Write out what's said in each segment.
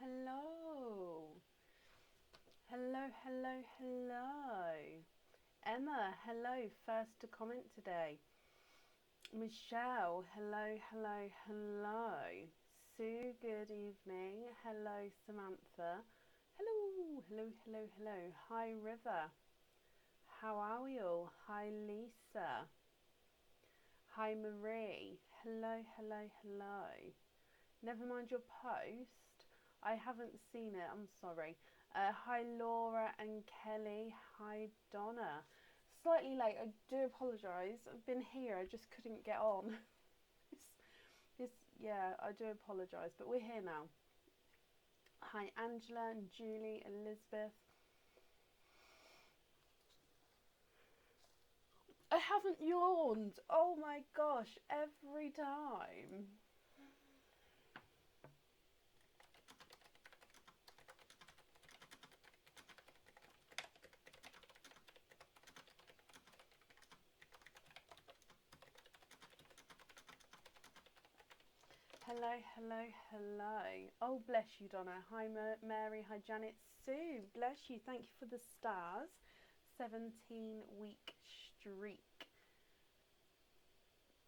Hello. Hello, hello, hello. Emma, hello. First to comment today. Michelle, hello, hello, hello. Sue, good evening. Hello, Samantha. Hello, hello, hello, hello. Hi, River. How are we all? Hi, Lisa. Hi, Marie. Hello, hello, hello. Never mind your post. I haven't seen it. I'm sorry. Hi, Laura and Kelly. Hi, Donna. Slightly late. I do apologise. I've been here. I just couldn't get on. it's, yeah, I do apologise, but we're here now. Hi, Angela and Julie, Elizabeth. I haven't yawned. Oh my gosh, every time. Hello, hello, hello. Oh, bless you, Donna. Hi, Mary. Hi, Janet. Sue, bless you. Thank you for the stars. 17-week streak.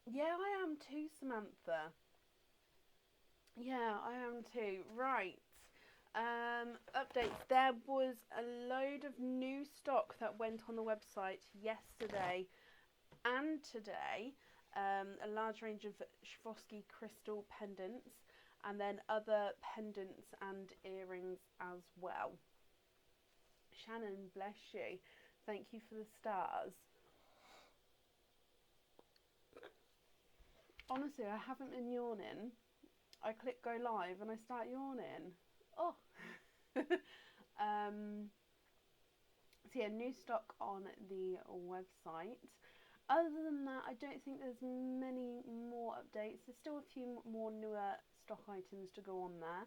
Yeah, I am too, Samantha. Yeah, I am too. Right. Updates. There was a load of new stock that went on the website yesterday and today. A large range of Swarovski crystal pendants, and then other pendants and earrings as well. Shannon, bless you. Thank you for the stars. Honestly, I haven't been yawning. I click go live and I start yawning. Oh. So yeah, new stock on the website. Other than that, I don't think there's many more updates. There's still a few more newer stock items to go on there.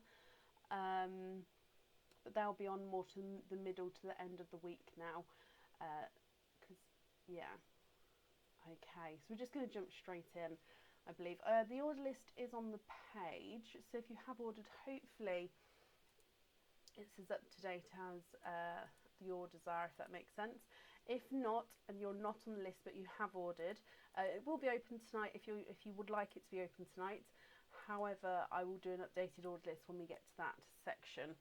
But they'll be on more to the middle to the end of the week now. Because, yeah. Okay, so we're just going to jump straight in, I believe. The order list is on the page. So if you have ordered, hopefully it's as up to date as the orders are, if that makes sense. If not, and you're not on the list but you have ordered, it will be open tonight if you would like it to be open tonight. However, I will do an updated order list when we get to that section.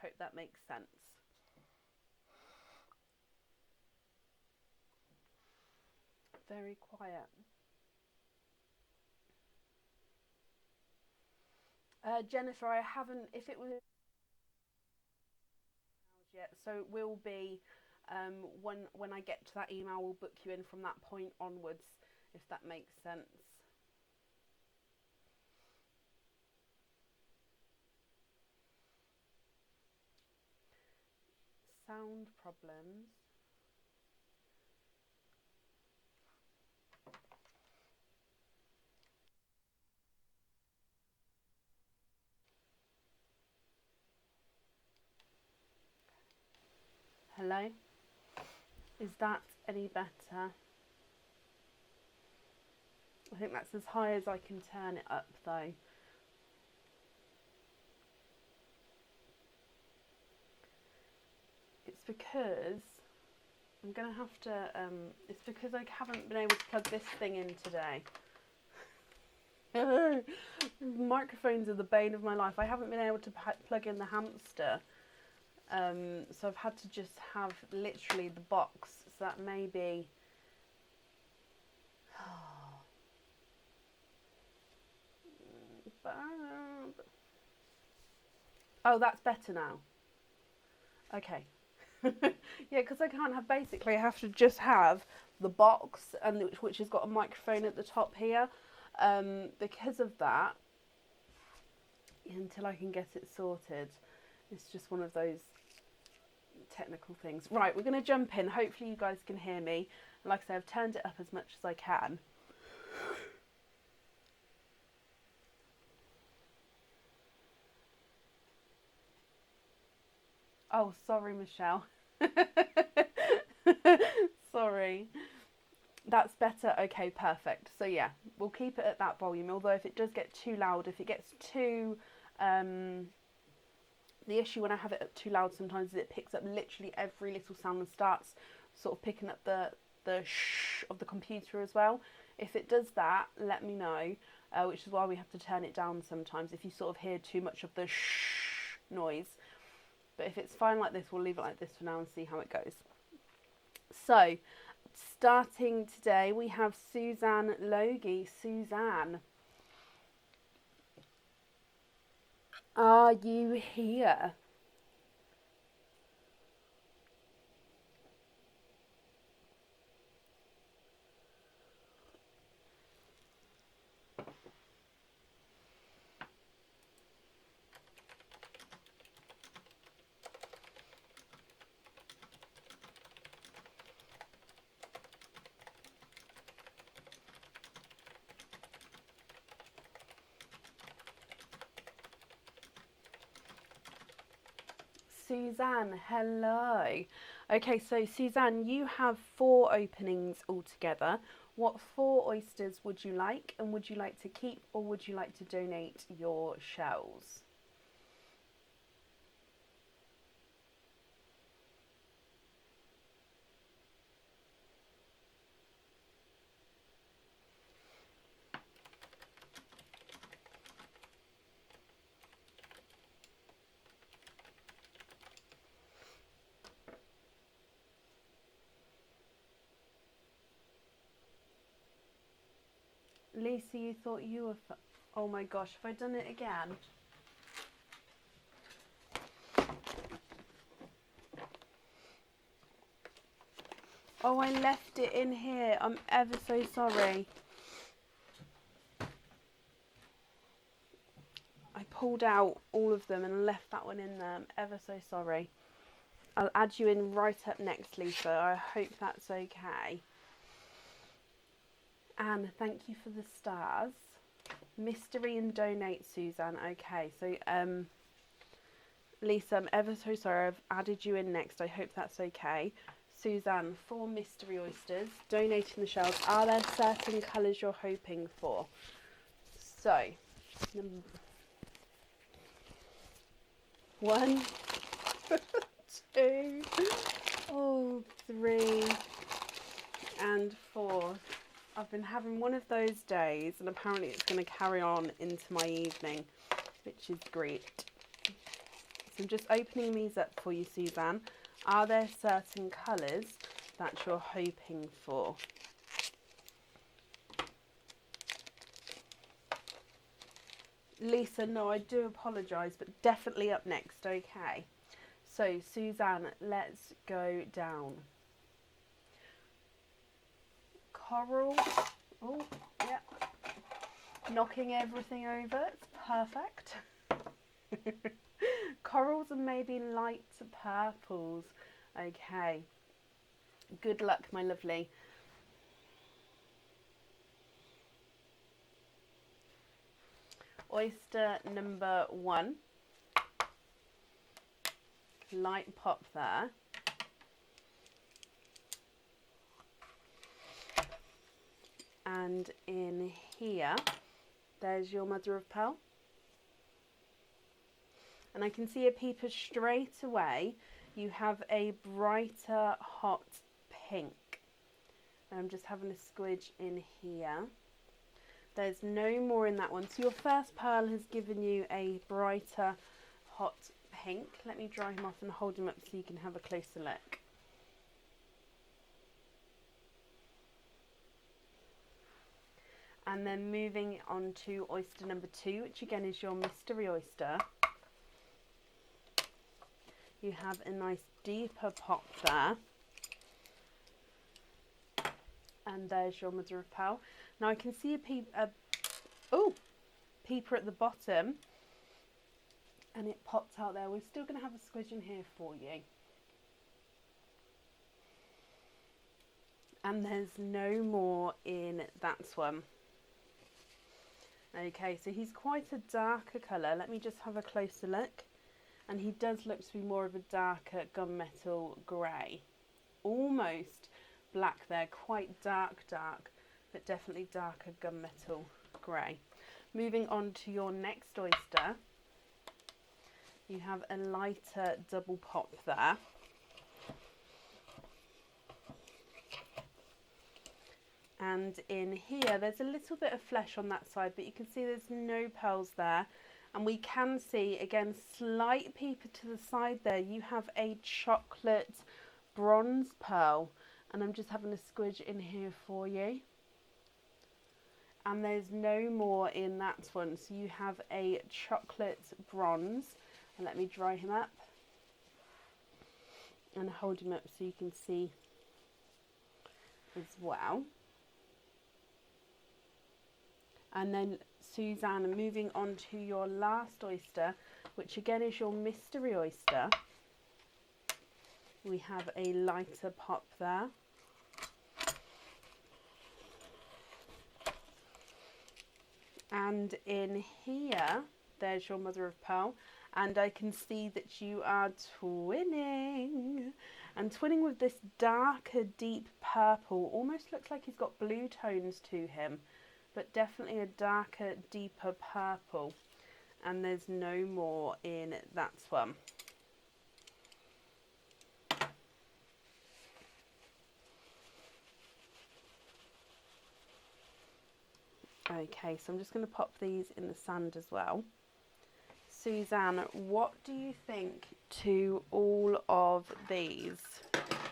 Hope that makes sense. Very quiet. Jennifer, I haven't. If it was yet, so it will be when I get to that email, we'll book you in from that point onwards, if that makes sense. Sound problems. Hello? Is that any better? I think that's as high as I can turn it up though. It's because I'm going to have to, it's because I haven't been able to plug this thing in today. Microphones are the bane of my life. I haven't been able to plug in the hamster. So I've had to just have literally the box. So that may be... Oh, that's better now. Okay. Yeah, because I can't have, basically I have to just have the box, and which has got a microphone at the top here. Because of that, until I can get it sorted, it's just one of those technical things. Right, we're going to jump in. Hopefully you guys can hear me. Like I say, I've turned it up as much as I can. Oh, sorry, Michelle. Sorry. That's better. Okay, perfect. So yeah, we'll keep it at that volume. Although if it does get too loud, if it gets too The issue when I have it up too loud sometimes is it picks up literally every little sound and starts sort of picking up the shh of the computer as well. If it does that, let me know, which is why we have to turn it down sometimes if you sort of hear too much of the shh noise. But if it's fine like this, we'll leave it like this for now and see how it goes. So, starting today, we have Suzanne Logie. Suzanne, are you here? Suzanne, hello. Okay, so Suzanne, you have 4 openings altogether. What 4 oysters would you like, and would you like to keep or would you like to donate your shells? Lisa, you thought you were... Oh my gosh, have I done it again? Oh, I left it in here. I'm ever so sorry. I pulled out all of them and left that one in there. I'm ever so sorry. I'll add you in right up next, Lisa. I hope that's okay. Anne, thank you for the stars. Mystery and donate, Suzanne. Okay, so Lisa, I'm ever so sorry. I've added you in next. I hope that's okay. Suzanne, 4 mystery oysters. Donating the shells. Are there certain colours you're hoping for? So, 1, 2, 3, and 4. I've been having one of those days, and apparently it's going to carry on into my evening, which is great. So I'm just opening these up for you, Suzanne. Are there certain colours that you're hoping for? Lisa, no, I do apologise, but definitely up next, okay? So, Suzanne, let's go down. Coral. Oh, yeah. Knocking everything over. It's perfect. Corals and maybe light purples. Okay. Good luck, my lovely. Oyster number 1. Light pop there. And in here, there's your mother of pearl. And I can see a peeper straight away. You have a brighter hot pink. And I'm just having a squidge in here. There's no more in that one. So your first pearl has given you a brighter hot pink. Let me dry him off and hold him up so you can have a closer look. And then moving on to oyster number 2, which again is your mystery oyster. You have a nice deeper pop there. And there's your mother of pearl. Now I can see a peeper at the bottom. And it popped out there. We're still going to have a squidge in here for you. And there's no more in that one. Okay, so he's quite a darker colour. Let me just have a closer look. And he does look to be more of a darker gunmetal grey. Almost black there, quite dark, but definitely darker gunmetal grey. Moving on to your next oyster. You have a lighter double pop there. And in here, there's a little bit of flesh on that side, but you can see there's no pearls there. And we can see, again, slight peeper to the side there, you have a chocolate bronze pearl. And I'm just having a squidge in here for you. And there's no more in that one. So you have a chocolate bronze. And let me dry him up. And hold him up so you can see as well. And then, Suzanne, moving on to your last oyster, which again is your mystery oyster. We have a lighter pop there. And in here, there's your mother of pearl. And I can see that you are twinning. And twinning with this darker, deep purple. Almost looks like he's got blue tones to him. But definitely a darker, deeper purple. And there's no more in that one. Okay, so I'm just going to pop these in the sand as well. Suzanne, what do you think to all of these?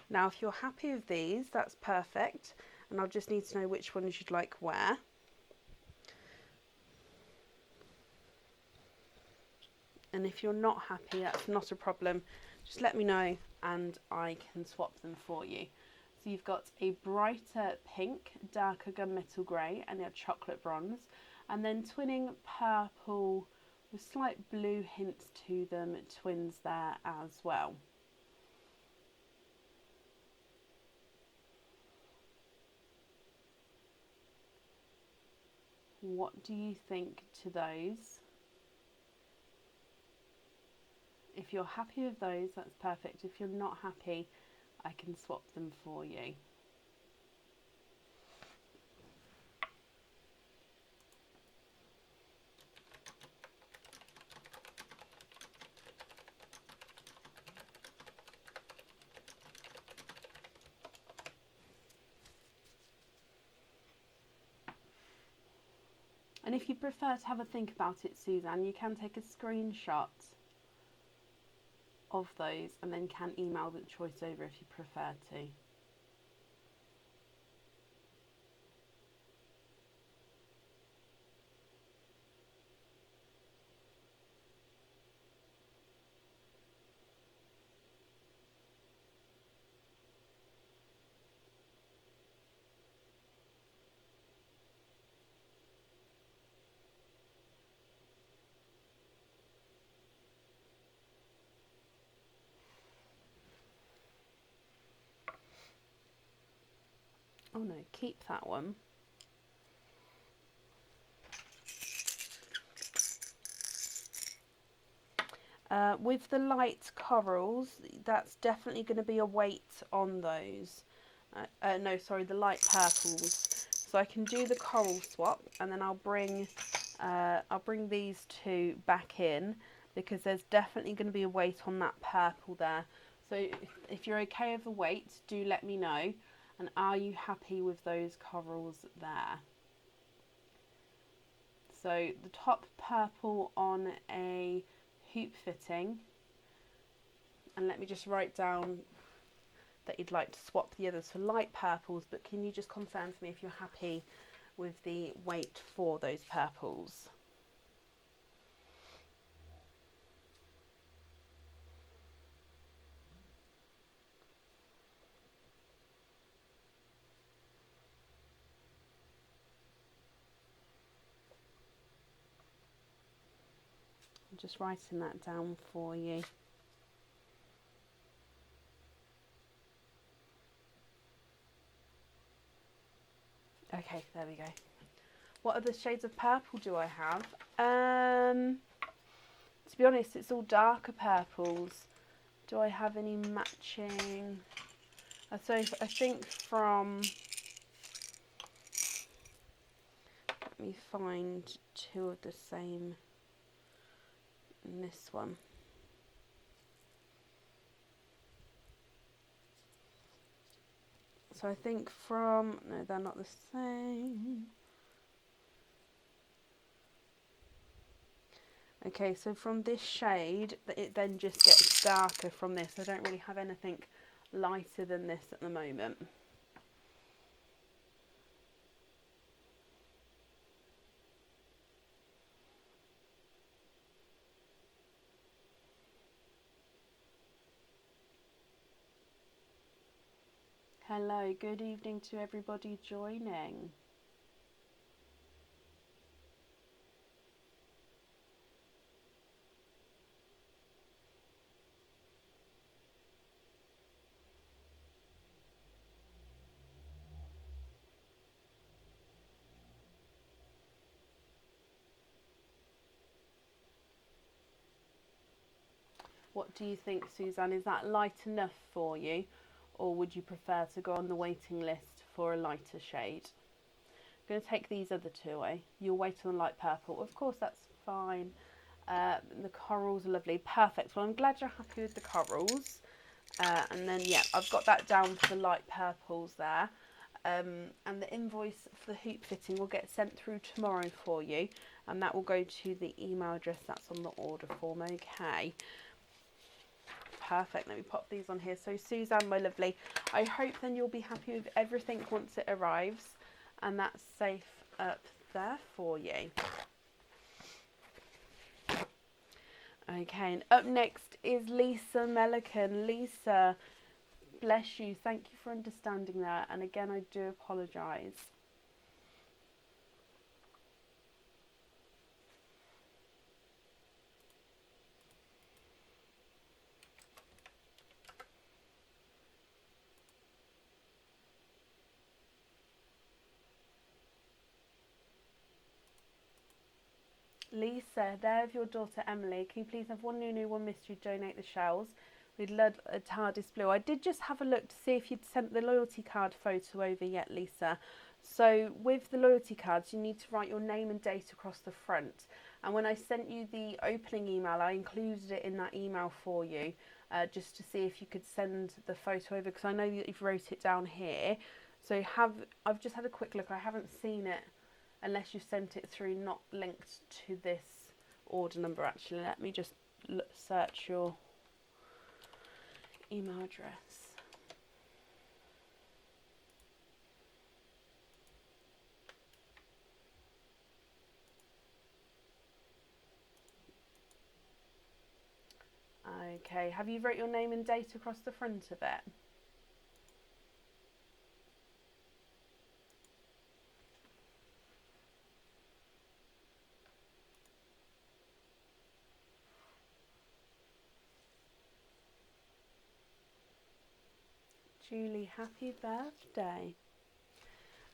Now, if you're happy with these, that's perfect. And I'll just need to know which ones you'd like where. And if you're not happy, that's not a problem. Just let me know and I can swap them for you. So you've got a brighter pink, darker gunmetal grey, and a chocolate bronze. And then twinning purple with slight blue hints to them, twins there as well. What do you think to those? If you're happy with those, that's perfect. If you're not happy, I can swap them for you. And if you prefer to have a think about it, Suzanne, you can take a screenshot of those and then can email the choice over if you prefer to. Oh no, keep that one. With the light corals, that's definitely going to be a weight on those. No, sorry, the light purples. So I can do the coral swap, and then I'll bring these two back in because there's definitely going to be a weight on that purple there. So if you're okay with the weight, do let me know. And are you happy with those corals there? So the top purple on a hoop fitting. And let me just write down that you'd like to swap the others for light purples, but can you just confirm for me if you're happy with the weight for those purples? I'm just writing that down for you. Okay, there we go. What other shades of purple do I have? To be honest, it's all darker purples. Do I have any matching? So I think from... Let me find two of the same in this one. So I think from, no, they're not the same. Okay, so from this shade, it then just gets darker from this. I don't really have anything lighter than this at the moment. Hello, good evening to everybody joining. What do you think, Suzanne? Is that light enough for you, or would you prefer to go on the waiting list for a lighter shade? I'm going to take these other two away. You'll wait on the light purple. Of course, that's fine. The corals are lovely. Perfect. Well, I'm glad you're happy with the corals. And then, yeah, I've got that down for the light purples there. And the invoice for the hoop fitting will get sent through tomorrow for you. And that will go to the email address that's on the order form, okay? Perfect. Let me pop these on here. So, Suzanne, my lovely, I hope then you'll be happy with everything once it arrives. And that's safe up there for you. Okay, and up next is Lisa Melican. Lisa, bless you. Thank you for understanding that. And again, I do apologise. Lisa, there with your daughter Emily. Can you please have one Nunu, one mystery, donate the shells? We'd love a TARDIS blue. I did just have a look to see if you'd sent the loyalty card photo over yet, Lisa. So with the loyalty cards, you need to write your name and date across the front. And when I sent you the opening email, I included it in that email for you, just to see if you could send the photo over, because I know that you've wrote it down here. So I've just had a quick look. I haven't seen it unless you sent it through not linked to this order number. Actually, let me just search your email address. Okay, have you wrote your name and date across the front of it? Julie, happy birthday.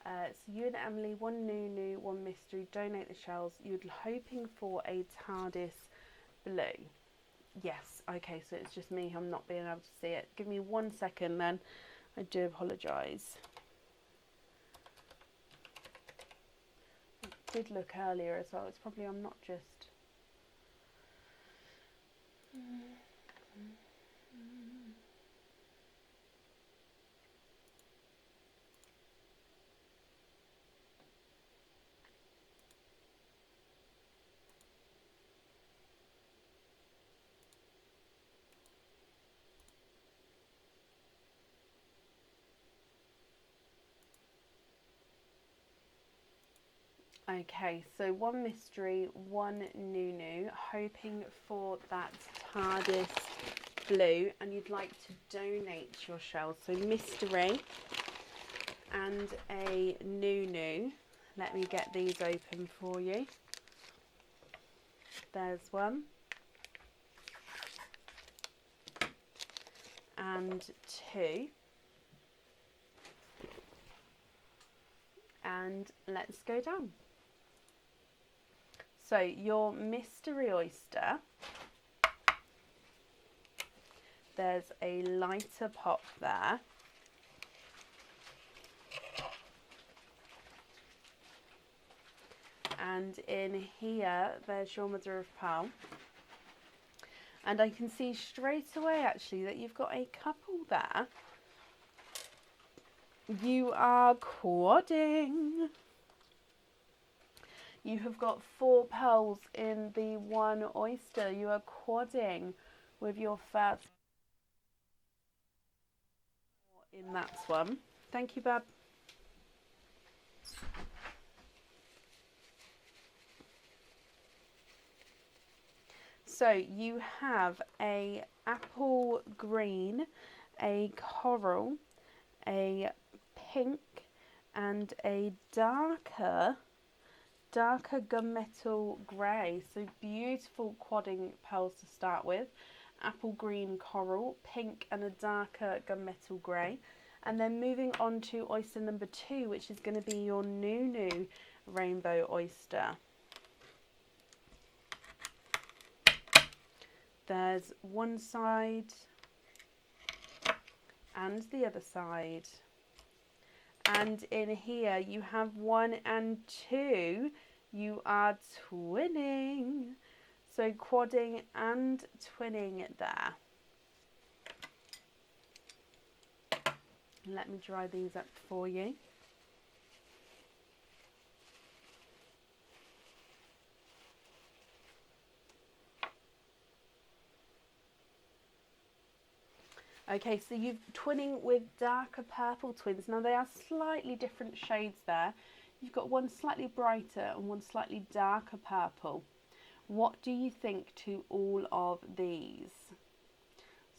So you and Emily, one Nunu, one mystery, donate the shells. You're hoping for a TARDIS blue. Yes, okay, so it's just me. I'm not being able to see it. Give me 1 second then. I do apologise. I did look earlier as well. It's probably I'm not just... Okay, so one mystery, one Nunu, hoping for that TARDIS blue, and you'd like to donate your shells. So mystery and a Nunu. Let me get these open for you. There's one. And two. And let's go down. So your mystery oyster, there's a lighter pop there. And in here, there's your mother of pearl. And I can see straight away actually that you've got a couple there. You are quadding. You have got 4 pearls in the 1 oyster. You are quadding with your first in that one. Thank you, Bab. So you have a apple green, a coral, a pink, and a darker gunmetal grey. So beautiful quadding pearls to start with. Apple green coral, pink, and a darker gunmetal grey. And then moving on to oyster number 2, which is going to be your Nunu rainbow oyster. There's one side and the other side. And in here you have 1 and 2. You are twinning. So quadding and twinning there. Let me dry these up for you. Okay, so you're twinning with darker purple twins. Now they are slightly different shades there. You've got one slightly brighter and one slightly darker purple. What do you think to all of these?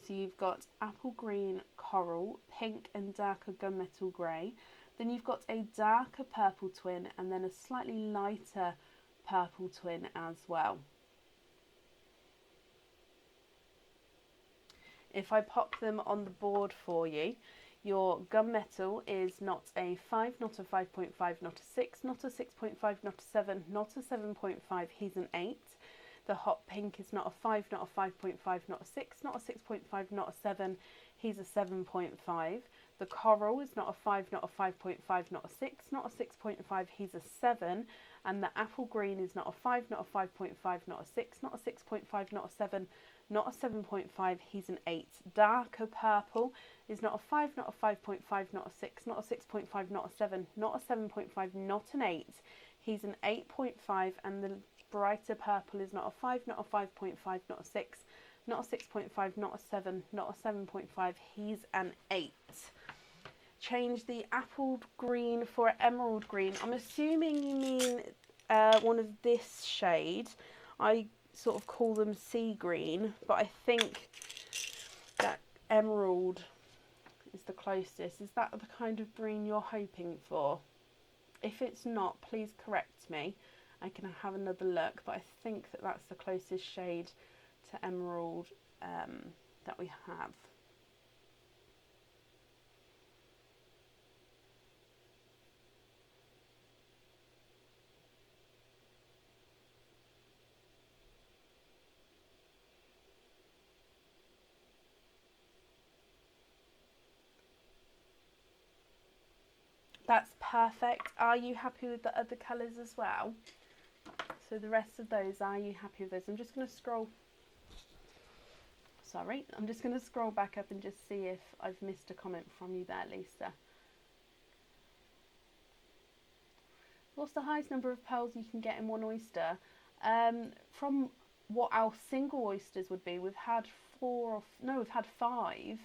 So you've got apple green coral, pink and darker gunmetal grey. Then you've got a darker purple twin and then a slightly lighter purple twin as well. If I pop them on the board for you, your gunmetal is not a 5, not a 5.5, not a 6, not a 6.5, not a 7, not a 7.5, he's an 8. The hot pink is not a 5, not a 5.5, not a 6, not a 6.5, not a 7, he's a 7.5. The coral is not a 5, not a 5.5, not a 6, not a 6.5, he's a 7. And the apple green is not a 5, not a 5.5, not a 6, not a 6.5, not a 7, not a 7.5, he's an 8. Darker purple is not a 5, not a 5.5, not a 6, not a 6.5, not a 7, not a 7.5, not an 8. He's an 8.5, and the brighter purple is not a 5, not a 5.5, not a 6, not a 6.5, not a 7, not a 7.5, he's an 8. Change the apple green for emerald green. I'm assuming you mean one of this shade. I sort of call them sea green, but I think that emerald is the closest. Is that the kind of green you're hoping for? If it's not, please correct me. I can have another look, but I think that that's the closest shade to emerald that we have. That's perfect. Are you happy with the other colours as well? So the rest of those, are you happy with those? I'm just going to scroll. Sorry, I'm just going to scroll back up and just see if I've missed a comment from you there, Lisa. What's the highest number of pearls you can get in one oyster? From what our single oysters would be, we've had 5.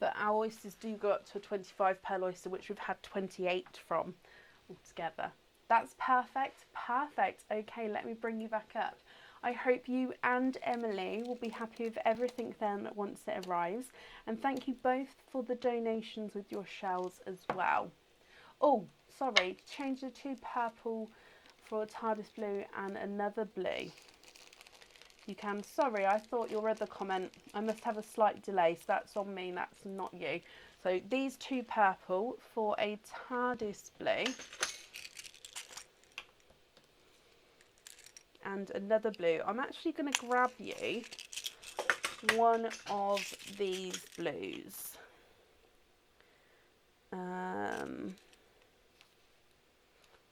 But our oysters do go up to a 25 pearl oyster, which we've had 28 from altogether. That's perfect. Perfect. Okay, let me bring you back up. I hope you and Emily will be happy with everything then once it arrives. And thank you both for the donations with your shells as well. Oh, sorry, change the 2 purple for a TARDIS blue and another blue. You can. Sorry, I thought your other comment, I must have a slight delay, so that's on me, that's not you. So these 2 purple for a TARDIS blue and another blue. I'm actually going to grab you one of these blues.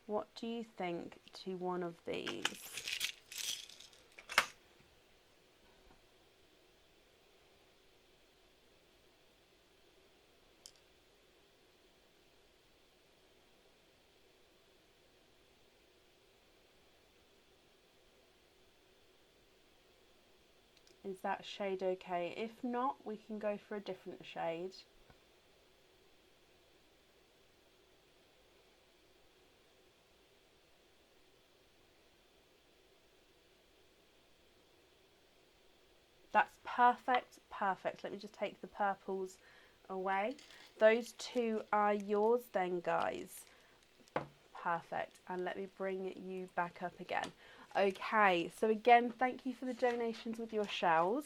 What do you think to one of these? Is that shade okay? If not, we can go for a different shade. That's perfect, perfect. Let me just take the purples away. Those two are yours then, guys. Perfect. And let me bring you back up again. Okay, so again, thank you for the donations with your shells.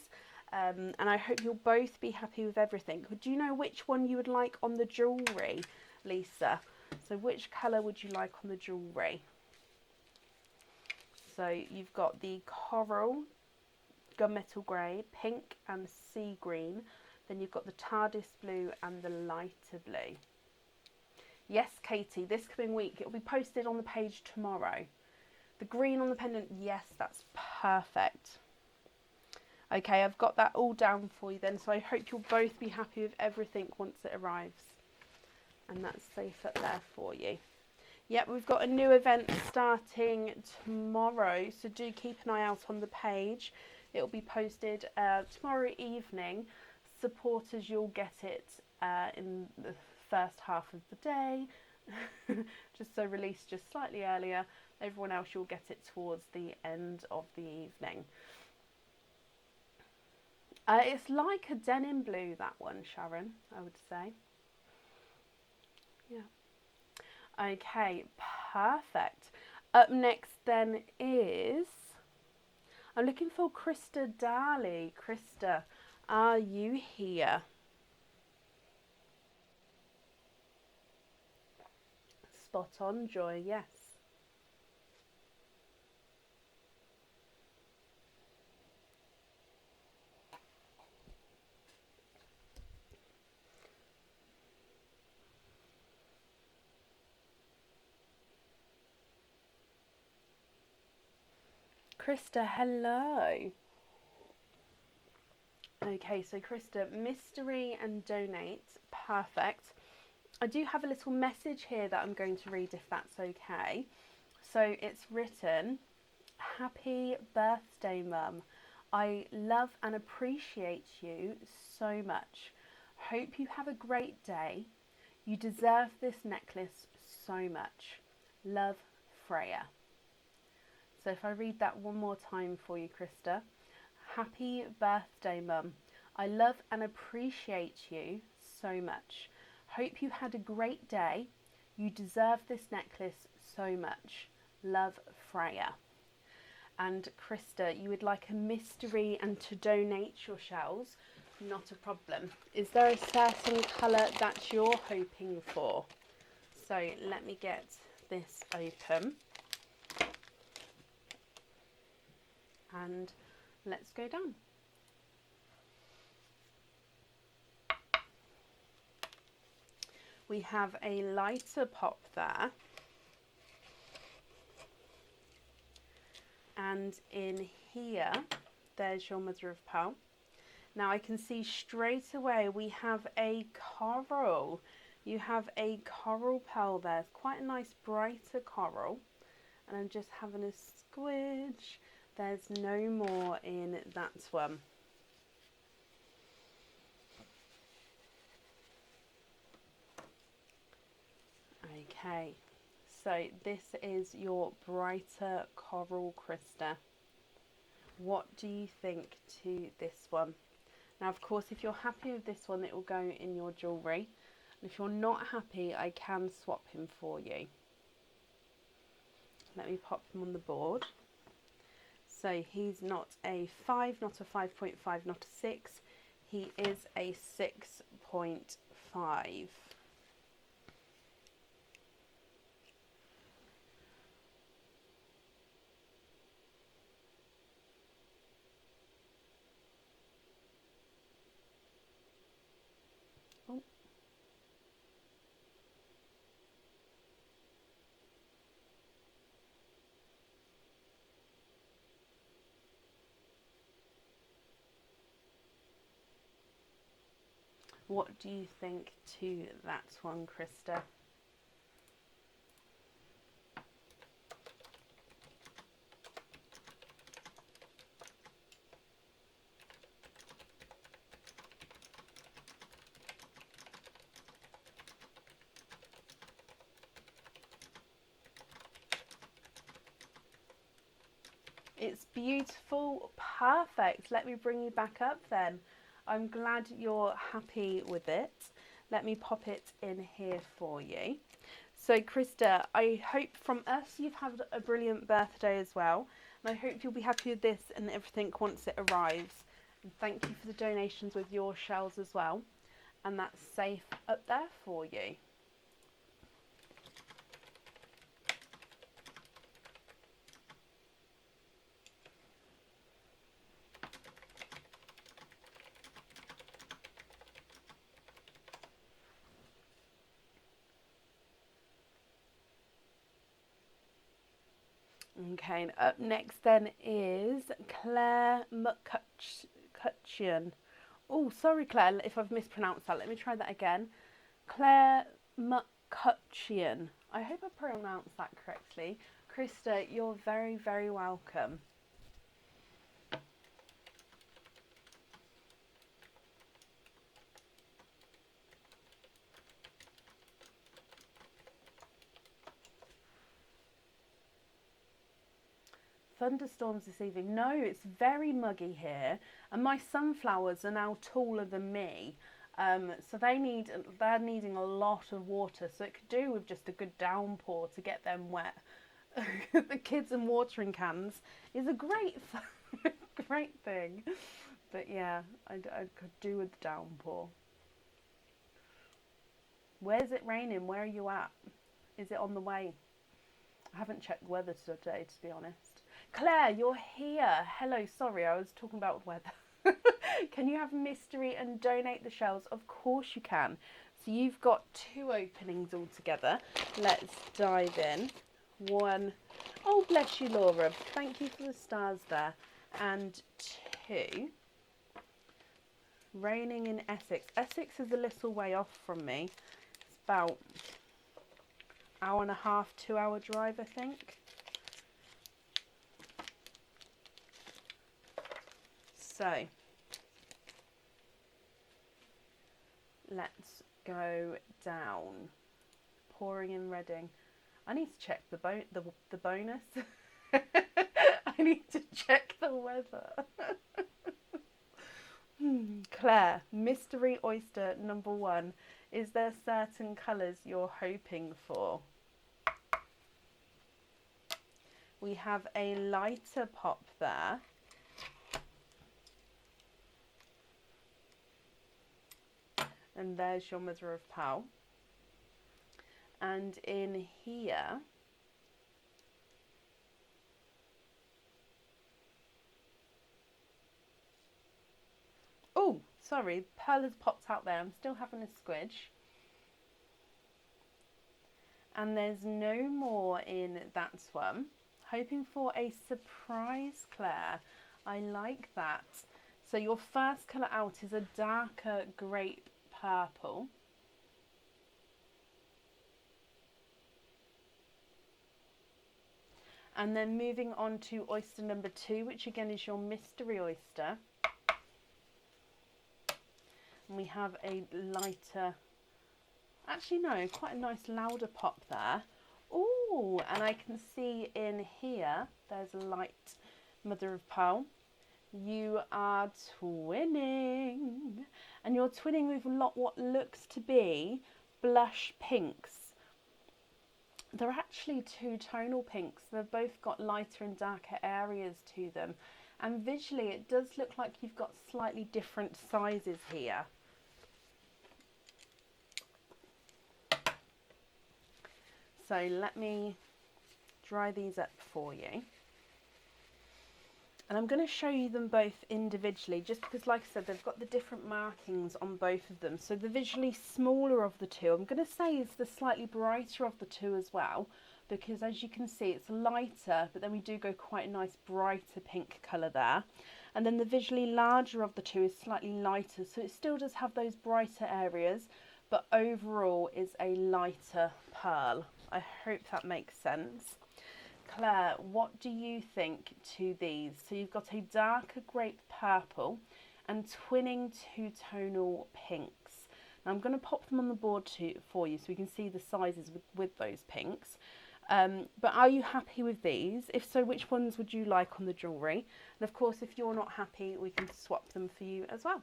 And I hope you'll both be happy with everything. Do you know which one you would like on the jewellery, Lisa? So which colour would you like on the jewellery? So you've got the coral, gunmetal grey, pink and sea green. Then you've got the TARDIS blue and the lighter blue. Yes, Katie, this coming week, it'll be posted on the page tomorrow. The green on the pendant, yes, that's perfect. Okay, I've got that all down for you then, so I hope you'll both be happy with everything once it arrives. And that's safe up there for you. Yep, we've got a new event starting tomorrow, so do keep an eye out on the page. It'll be posted tomorrow evening. Supporters, you'll get it in the first half of the day, just so released just slightly earlier. Everyone else, you'll get it towards the end of the evening. It's like a denim blue, that one, Sharon, I would say. Yeah. Okay, perfect. Up next then is, I'm looking for Krista Daly. Krista, are you here? Spot on, Joy, yes. Krista, hello. Okay, so Krista, mystery and donate, perfect. I do have a little message here that I'm going to read if that's okay. So it's written, happy birthday, Mum. I love and appreciate you so much. Hope you have a great day. You deserve this necklace so much. Love, Freya. So if I read that one more time for you, Krista. Happy birthday, Mum. I love and appreciate you so much. Hope you had a great day. You deserve this necklace so much. Love, Freya. And Krista, you would like a mystery and to donate your shells? Not a problem. Is there a certain colour that you're hoping for? So let me get this open. And let's go down. We have a lighter pop there. And in here, there's your mother of pearl. Now I can see straight away we have a coral. You have a coral pearl there. It's quite a nice brighter coral. And I'm just having a squidge. There's no more in that one. Okay, so this is your brighter coral, Krista. What do you think to this one? Now, of course, if you're happy with this one, it will go in your jewellery. And if you're not happy, I can swap him for you. Let me pop him on the board. So he's not a 5, not a 5.5, not a 6. He is a 6.5. Oh. What do you think to that one, Krista? It's beautiful. Perfect. Let me bring you back up then. I'm glad you're happy with it. Let me pop it in here for you. So Krista, I hope from us you've had a brilliant birthday as well. And I hope you'll be happy with this and everything once it arrives. And thank you for the donations with your shells as well. And that's safe up there for you. Okay, and up next then is Claire McCutcheon. Oh, sorry, Claire, if I've mispronounced that. Let me try that again. Claire McCutcheon. I hope I pronounced that correctly. Krista, you're very, very welcome. Thunderstorms this evening. No, it's very muggy here, and my sunflowers are now taller than me, so they're needing a lot of water. So it could do with just a good downpour to get them wet. The kids and watering cans is a great great thing, but yeah, I could do with the downpour. Where's it raining? Where are you at? Is it on the way? I haven't checked the weather today, to be honest. Claire, you're here. Hello, sorry, I was talking about weather. Can you have mystery and donate the shells? Of course you can. So you've got 2 openings altogether. Let's dive in. 1. Oh, bless you, Laura. Thank you for the stars there. And 2. Raining in Essex. Essex is a little way off from me. It's about hour and a half, 2 hour drive, I think. So let's go down. Pouring in Reading. I need to check the bonus. I need to check the weather. Claire, mystery oyster number 1. Is there certain colours you're hoping for? We have a lighter pop there. And there's your mother of pearl. And in here, oh, sorry, pearl has popped out there. I'm still having a squidge. And there's no more in that one. Hoping for a surprise, Claire. I like that. So your first colour out is a darker grape purple. And then moving on to oyster number 2, which again is your mystery oyster. And we have a lighter, actually no, quite a nice louder pop there. Oh, and I can see in here, there's a light mother of pearl. You are twinning, and you're twinning with what looks to be blush pinks. They're actually 2 tonal pinks. They've both got lighter and darker areas to them, and visually it does look like you've got slightly different sizes here. So let me dry these up for you. And I'm going to show you them both individually, just because, like I said, they've got the different markings on both of them. So the visually smaller of the 2, I'm going to say is the slightly brighter of the 2 as well, because as you can see, it's lighter, but then we do go quite a nice brighter pink colour there. And then the visually larger of the 2 is slightly lighter, so it still does have those brighter areas, but overall is a lighter pearl. I hope that makes sense. Claire, what do you think to these? So you've got a darker grape purple and twinning 2 tonal pinks. Now I'm going to pop them on the board for you so we can see the sizes with those pinks. But are you happy with these? If so, which ones would you like on the jewellery? And of course, if you're not happy, we can swap them for you as well.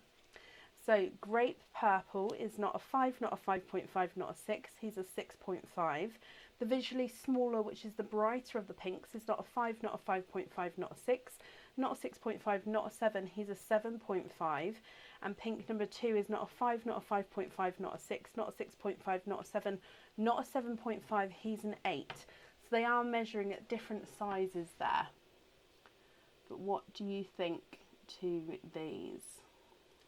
So grape purple is not a 5, not a 5.5, not a 6. He's a 6.5. The visually smaller, which is the brighter of the pinks, is not a 5, not a 5.5, not a 6, not a 6.5, not a 7. He's a 7.5. And pink number 2 is not a 5, not a 5.5, not a 6, not a 6.5, not a 7, not a 7.5. He's an 8. So they are measuring at different sizes there. But what do you think to these?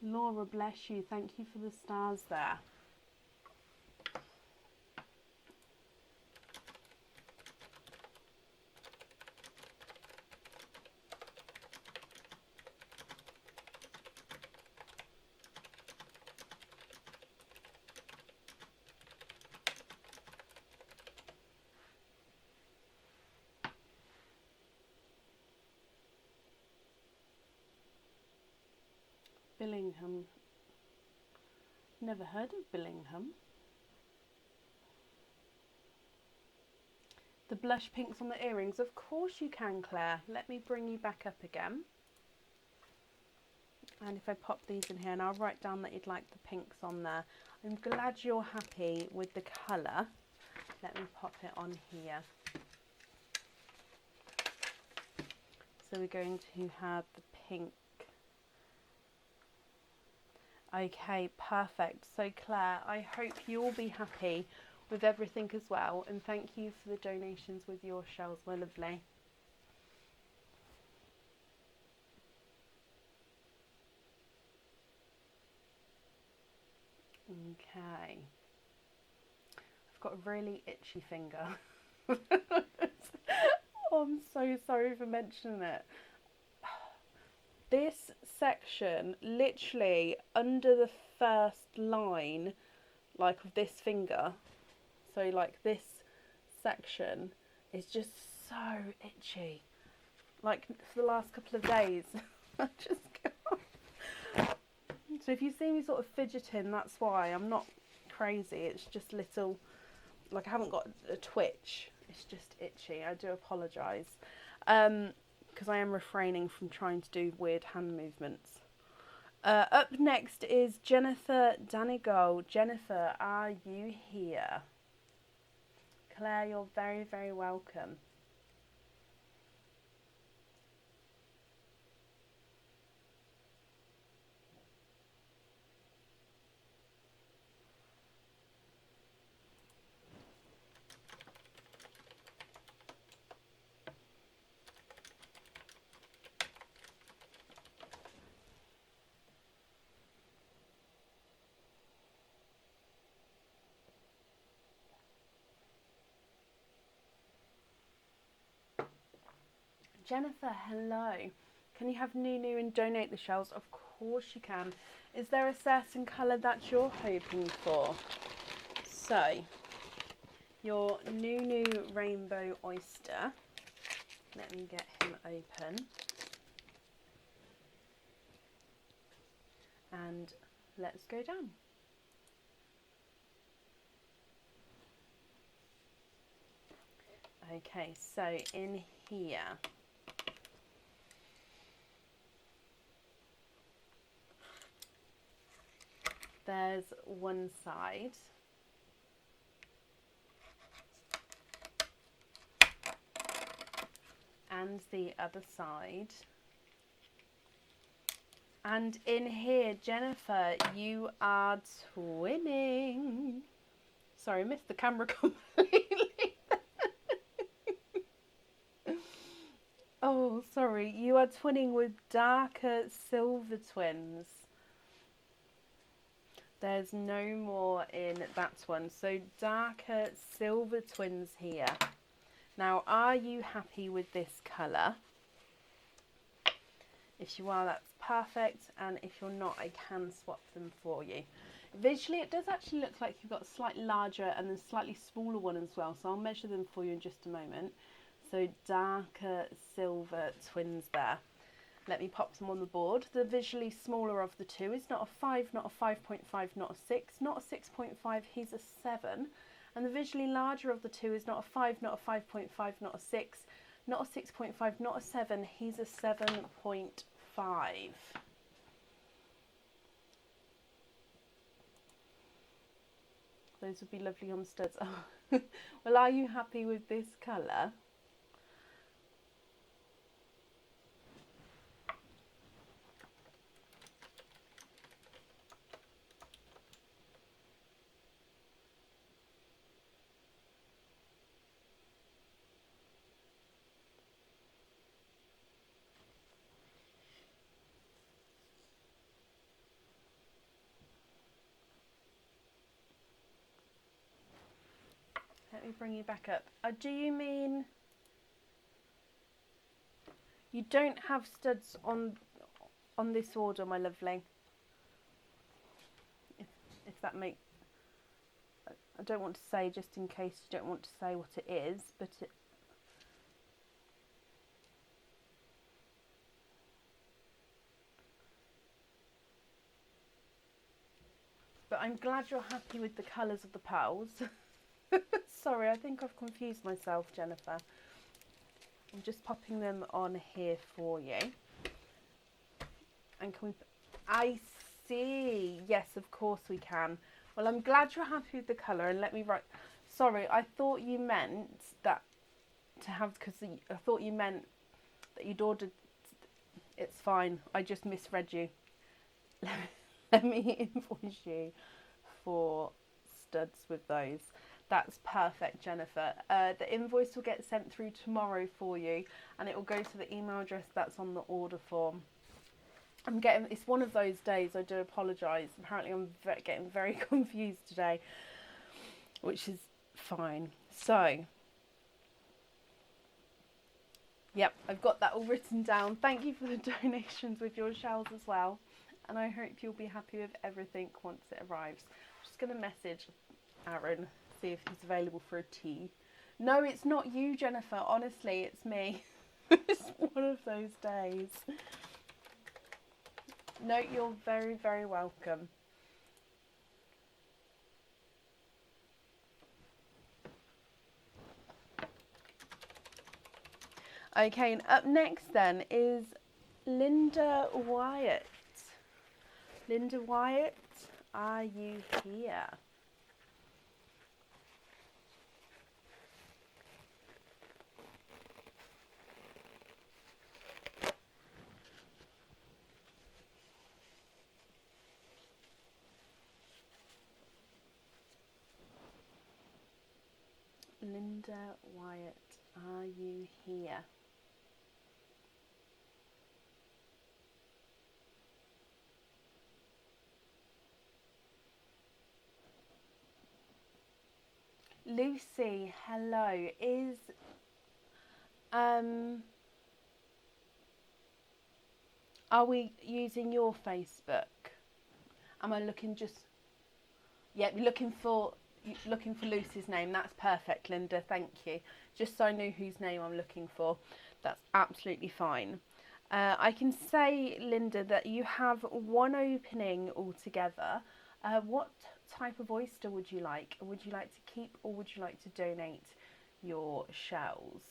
Laura, bless you. Thank you for the stars there. Billingham. Never heard of Billingham. The blush pinks on the earrings. Of course you can, Claire. Let me bring you back up again. And if I pop these in here, and I'll write down that you'd like the pinks on there. I'm glad you're happy with the colour. Let me pop it on here. So we're going to have the pink. Okay, perfect. So Claire, I hope you'll be happy with everything as well. And thank you for the donations with your shells, my lovely. Okay. I've got a really itchy finger. Oh, I'm so sorry for mentioning it. This section, literally under the first line, like of this finger, so like this section is just so itchy. Like for the last couple of days. I just can't. So if you see me sort of fidgeting, that's why. I'm not crazy. It's just little, like I haven't got a twitch. It's just itchy. I do apologise. Because I am refraining from trying to do weird hand movements. Up next is Jennifer Danigal. Jennifer, are you here? Claire, you're very, very welcome. Jennifer, hello. Can you have Nunu and donate the shells? Of course you can. Is there a certain colour that you're hoping for? So, your Nunu Rainbow Oyster. Let me get him open. And let's go down. Okay, so in here, there's one side. And the other side. And in here, Jennifer, you are twinning. Sorry, I missed the camera completely. Oh, sorry. You are twinning with darker silver twins. There's no more in that one. So darker silver twins here. Now, are you happy with this colour? If you are, that's perfect. And if you're not, I can swap them for you. Visually, it does actually look like you've got a slightly larger and a slightly smaller one as well. So I'll measure them for you in just a moment. So darker silver twins there. Let me pop them on the board. The visually smaller of the two is not a 5, not a 5.5, not a 6, not a 6.5. He's a 7. And the visually larger of the two is not a 5, not a 5.5, not a 6, not a 6.5, not a 7. He's a 7.5. Those would be lovely on studs. Oh. Well, are you happy with this colour? Let me bring you back up. Do you mean you don't have studs on this order, my lovely? If that makes... I don't want to say, just in case you don't want to say what it is, but I'm glad you're happy with the colours of the pearls. Sorry, I think I've confused myself, Jennifer. I'm just popping them on here for you. And can we... I see. Yes, of course we can. Well, I'm glad you're happy with the colour, and let me write... Sorry, I thought you meant that to have... Because I thought you meant that you'd ordered... It's fine. I just misread you. Let me invoice you for studs with those. That's perfect, Jennifer. The invoice will get sent through tomorrow for you, and it will go to the email address that's on the order form. It's one of those days, I do apologise. Apparently I'm getting very confused today, which is fine. So, yep, I've got that all written down. Thank you for the donations with your shells as well. And I hope you'll be happy with everything once it arrives. I'm just going to message Aaron, see if he's available for a tea. No, it's not you, Jennifer. Honestly, it's me. It's one of those days. No, you're very, very welcome. Okay, and up next then is Linda Wyatt. Linda Wyatt, are you here? Linda Wyatt, are you here? Lucy, hello. Are we using your Facebook? Am I looking just... Yeah, looking for Lucy's name. That's perfect, Linda. Thank you. Just so I knew whose name I'm looking for. That's absolutely fine. I can say, Linda, that you have one opening altogether. What type of oyster would you like? Would you like to keep, or would you like to donate your shells?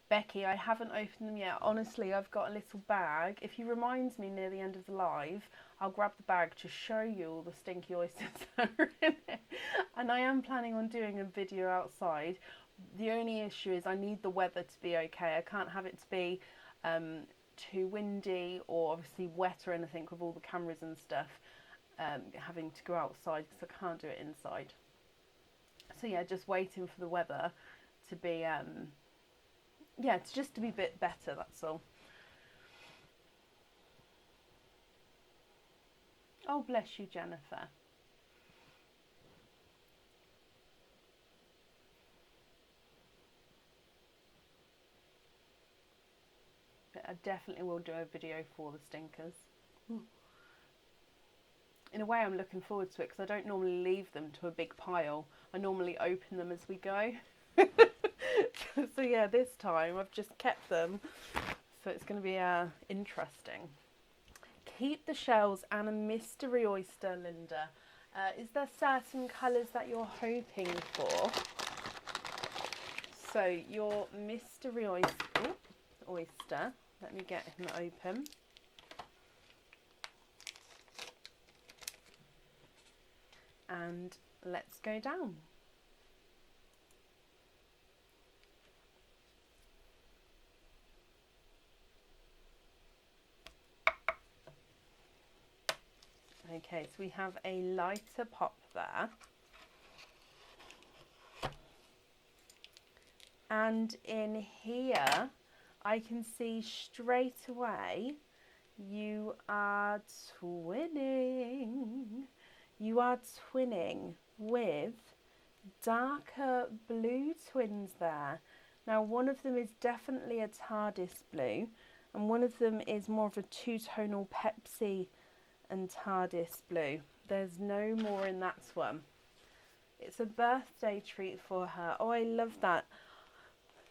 Becky, I haven't opened them yet. Honestly, I've got a little bag. If you remind me near the end of the live, I'll grab the bag to show you all the stinky oysters that are in it. And I am planning on doing a video outside. The only issue is I need the weather to be okay. I can't have it to be too windy or obviously wet or anything with all the cameras and stuff. Having to go outside because I can't do it inside. So yeah, just waiting for the weather to be, yeah, it's just to be a bit better, that's all. Oh, bless you, Jennifer. But I definitely will do a video for the stinkers. In a way, I'm looking forward to it because I don't normally leave them to a big pile. I normally open them as we go. So yeah, this time I've just kept them. So it's going to be interesting. Keep the shells and a mystery oyster, Linda. Is there certain colours that you're hoping for? So your mystery oyster, let me get him open. And let's go down. Okay, so we have a lighter pop there. And in here, I can see straight away, you are twinning. You are twinning with darker blue twins there. Now, one of them is definitely a TARDIS blue, and one of them is more of a two-tonal Pepsi and TARDIS blue. There's no more in that one. It's a birthday treat for her. Oh, I love that.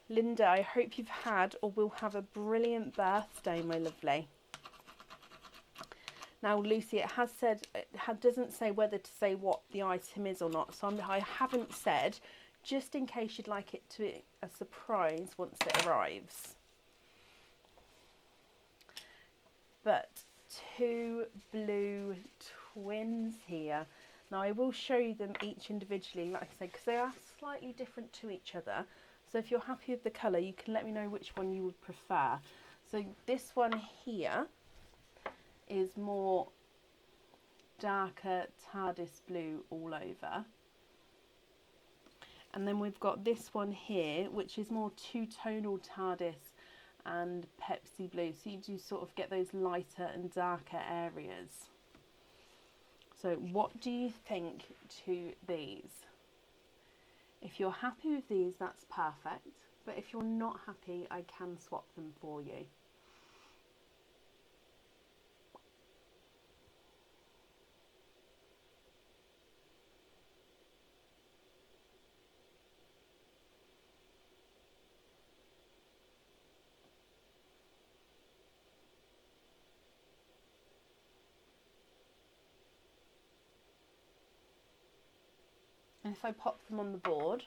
Linda, I hope you've had or will have a brilliant birthday, my lovely. Now, Lucy, it has said, doesn't say whether to say what the item is or not, so I haven't said, just in case you'd like it to be a surprise once it arrives. But two blue twins here. Now, I will show you them each individually, like I said, because they are slightly different to each other. So if you're happy with the colour, you can let me know which one you would prefer. So this one here is more darker TARDIS blue all over. And then we've got this one here, which is more two-tonal TARDIS and Pepsi blue. So you do sort of get those lighter and darker areas. So what do you think to these? If you're happy with these, that's perfect. But if you're not happy, I can swap them for you. And if I pop them on the board,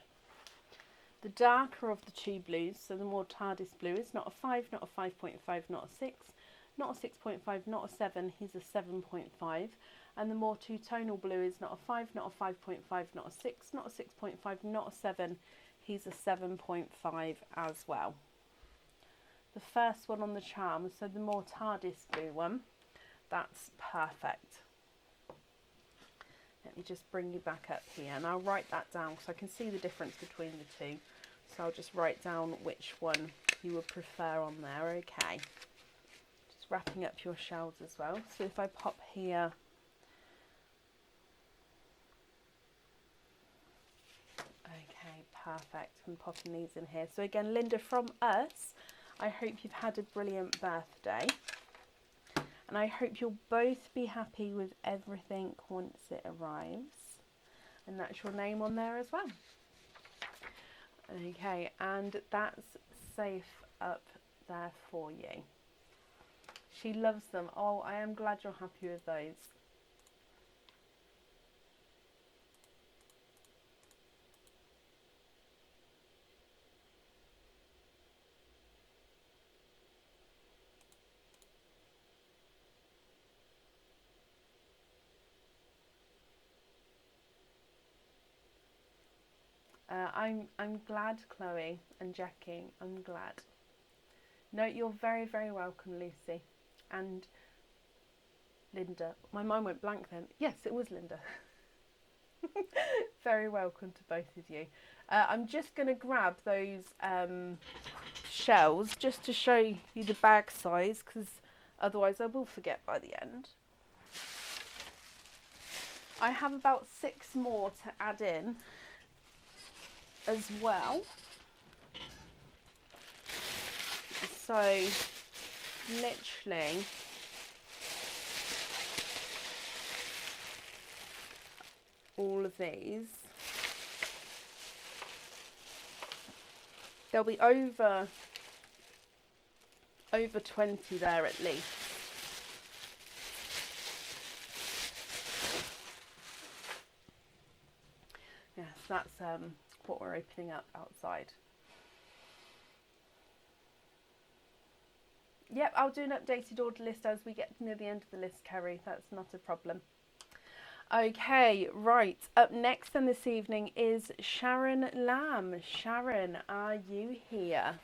the darker of the two blues, so the more TARDIS blue, is not a 5, not a 5.5, not a 6, not a 6.5, not a 7, he's a 7.5. And the more two-tonal blue is not a 5, not a 5.5, not a 6, not a 6.5, not a 7, he's a 7.5 as well. The first one on the charm, so the more TARDIS blue one, that's perfect. Let me just bring you back up here and I'll write that down because I can see the difference between the two. So I'll just write down which one you would prefer on there, okay. Just wrapping up your shells as well. So if I pop here, okay, perfect. I'm popping these in here. So again, Linda, from us, I hope you've had a brilliant birthday. And I hope you'll both be happy with everything once it arrives. And that's your name on there as well. Okay, and that's safe up there for you. She loves them. Oh, I am glad you're happy with those. I'm glad, Chloe and Jackie. I'm glad. No, you're very, very welcome, Lucy. And Linda. My mind went blank then. Yes, it was Linda. Very welcome to both of you. I'm just going to grab those shells just to show you the bag size, because otherwise I will forget by the end. I have about 6 more to add in as well. So literally all of these, there'll be over 20 there at least. that's what we're opening up outside. Yep, I'll do an updated order list as we get near the end of the list, Kerry. That's not a problem. Okay, right. Up next then this evening is Sharon Lamb. Sharon, are you here?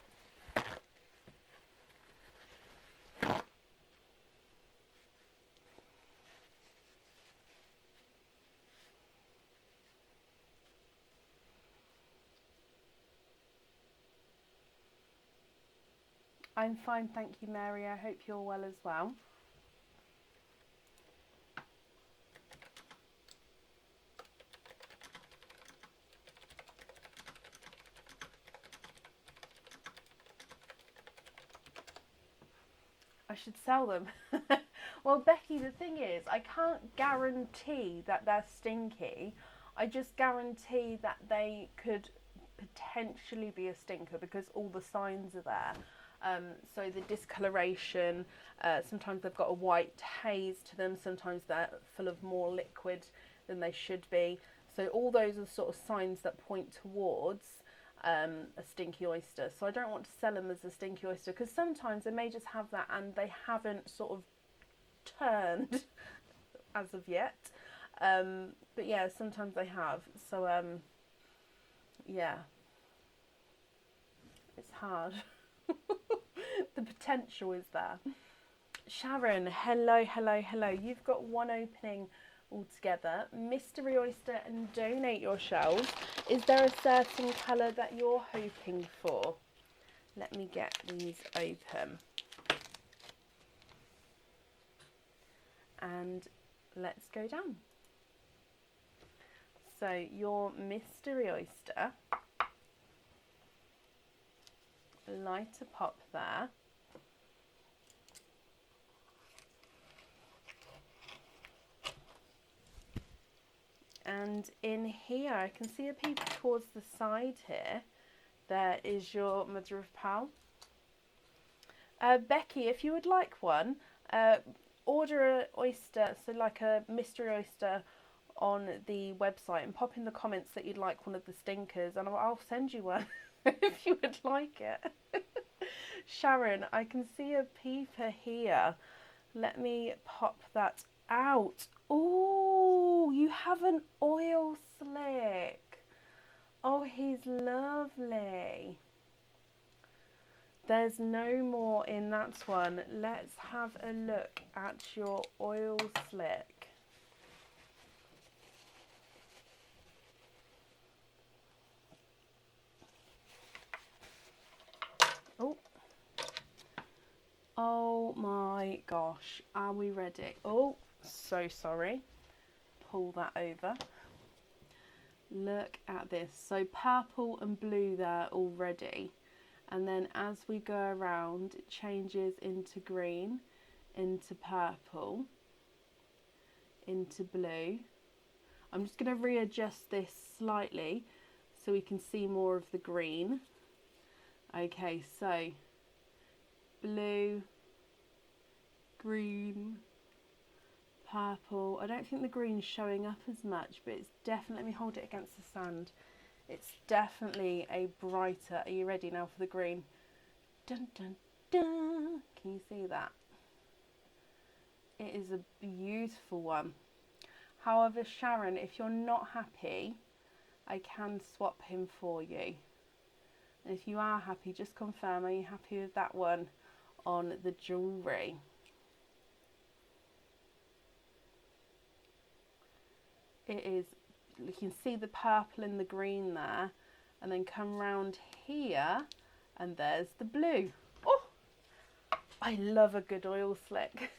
I'm fine, thank you, Mary. I hope you're well as well. I should sell them. Well, Becky, the thing is, I can't guarantee that they're stinky. I just guarantee that they could potentially be a stinker because all the signs are there. So the discoloration, sometimes they've got a white haze to them, sometimes they're full of more liquid than they should be. So all those are sort of signs that point towards a stinky oyster. So I don't want to sell them as a stinky oyster because sometimes they may just have that and they haven't sort of turned as of yet. But yeah, sometimes they have. So yeah, it's hard. The potential is there. Sharon, hello, hello, hello. You've got one opening altogether. Mystery oyster and donate your shells. Is there a certain colour that you're hoping for? Let me get these open. And let's go down. So your mystery oyster, lighter pop there. And in here, I can see a peep towards the side here. There is your mother of pearl. Becky, if you would like one, order an oyster, so like a mystery oyster on the website and pop in the comments that you'd like one of the stinkers and I'll send you one if you would like it. Sharon, I can see a peeper here. Let me pop that out. Oh, you have an oil slick. Oh, he's lovely. There's no more in that one. Let's have a look at your oil slick. Oh. Oh my gosh. Are we ready? Oh, so sorry. Pull that over. Look at this. So purple and blue there already. And then as we go around, it changes into green, into purple, into blue. I'm just going to readjust this slightly so we can see more of the green. Okay, so blue, green, purple. I don't think the green's showing up as much, but it's definitely, let me hold it against the sand. It's definitely a brighter, are you ready now for the green? Dun, dun, dun. Can you see that? It is a beautiful one. However, Sharon, if you're not happy, I can swap him for you. And if you are happy, just confirm, are you happy with that one on the jewellery? It is, you can see the purple and the green there, and then come round here and there's the blue. Oh, I love a good oil slick.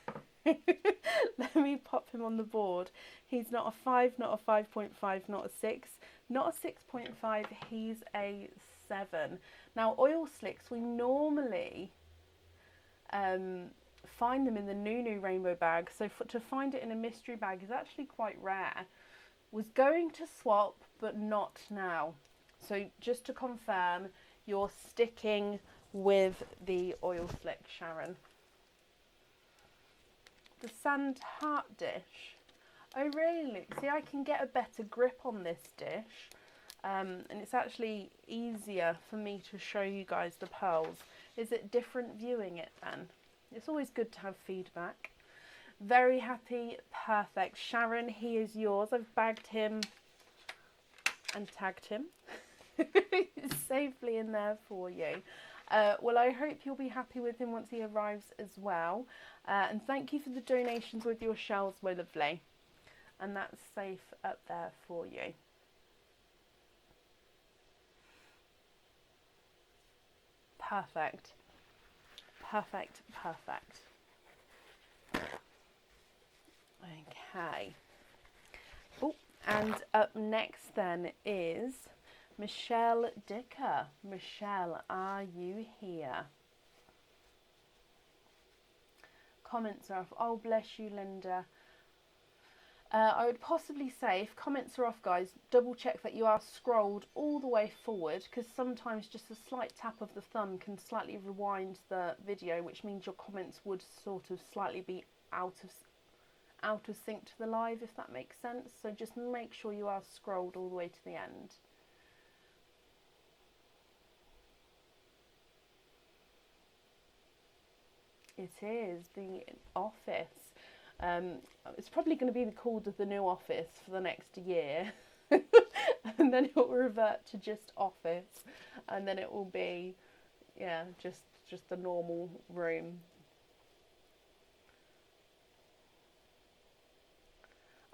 Let me pop him on the board. He's not a 5, not a 5.5, not a 6, not a 6.5, he's a 7. Now oil slicks, we normally find them in the Nunu rainbow bag, so to find it in a mystery bag is actually quite rare. Was going to swap, but not now. So just to confirm, you're sticking with the oil slick, Sharon. The sand heart dish. Oh really? See, I can get a better grip on this dish. and it's actually easier for me to show you guys the pearls. Is it different viewing it then? It's always good to have feedback. Very happy, perfect. Sharon, he is yours. I've bagged him and tagged him. He's safely in there for you. Well, I hope you'll be happy with him once he arrives as well. And thank you for the donations with your shells, my lovely. And that's safe up there for you. Perfect. Perfect, perfect. Okay. Oh, and up next then is Michelle Dicker. Michelle, are you here? Comments are off. Oh, bless you, Linda. I would possibly say, if comments are off, guys, double check that you are scrolled all the way forward, because sometimes just a slight tap of the thumb can slightly rewind the video, which means your comments would sort of slightly be out of sync to the live, if that makes sense. So just make sure you are scrolled all the way to the end. It is The Office. It's probably going to be called The New Office for the next year. And then it will revert to just Office. And then it will be, yeah, just the normal room.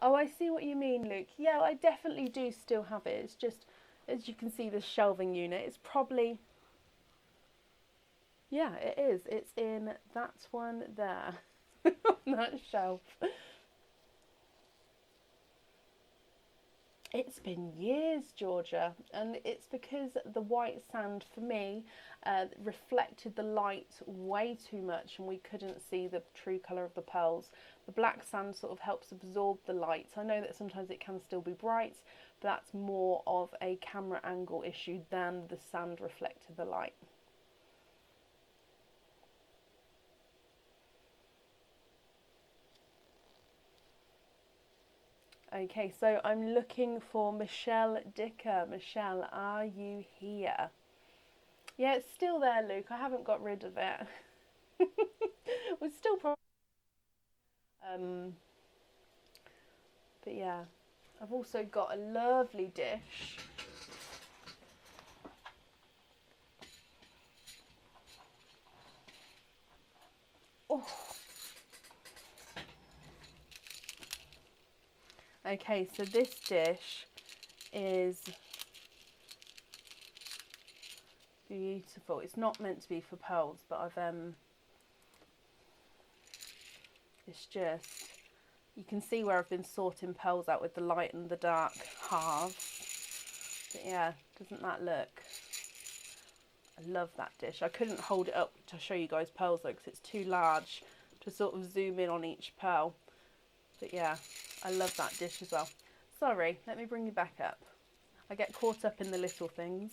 Oh, I see what you mean, Luke. Yeah, I definitely do still have it. It's just, as you can see, the shelving unit. It's probably... Yeah, it is. It's in that one there. On that shelf. It's been years, Georgia, and it's because the white sand for me reflected the light way too much and we couldn't see the true colour of the pearls. The black sand sort of helps absorb the light. I know that sometimes it can still be bright, but that's more of a camera angle issue than the sand reflected the light. Okay, so I'm looking for Michelle Dicker. Michelle, are you here? Yeah, it's still there, Luke. I haven't got rid of it. We're still probably... but yeah, I've also got a lovely dish. Oh. Okay, so this dish is beautiful. It's not meant to be for pearls, but I've it's just, you can see where I've been sorting pearls out with the light and the dark halves. But yeah, doesn't that look? I love that dish. I couldn't hold it up to show you guys pearls though, because it's too large to sort of zoom in on each pearl. But yeah, I love that dish as well. Sorry, let me bring you back up. I get caught up in the little things.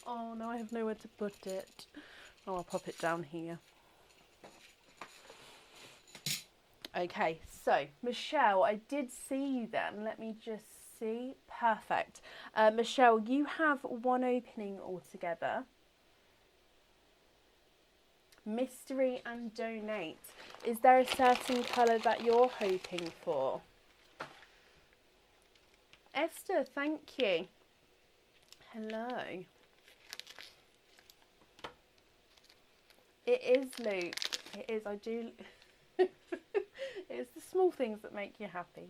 Oh, no, I have nowhere to put it. Oh, I'll pop it down here. Okay, so Michelle, I did see you then. Let me just see. Perfect. Michelle, you have one opening altogether. Mystery and donate. Is there a certain colour that you're hoping for? Esther, thank you. Hello. It is, Luke. It is. I do. It's the small things that make you happy.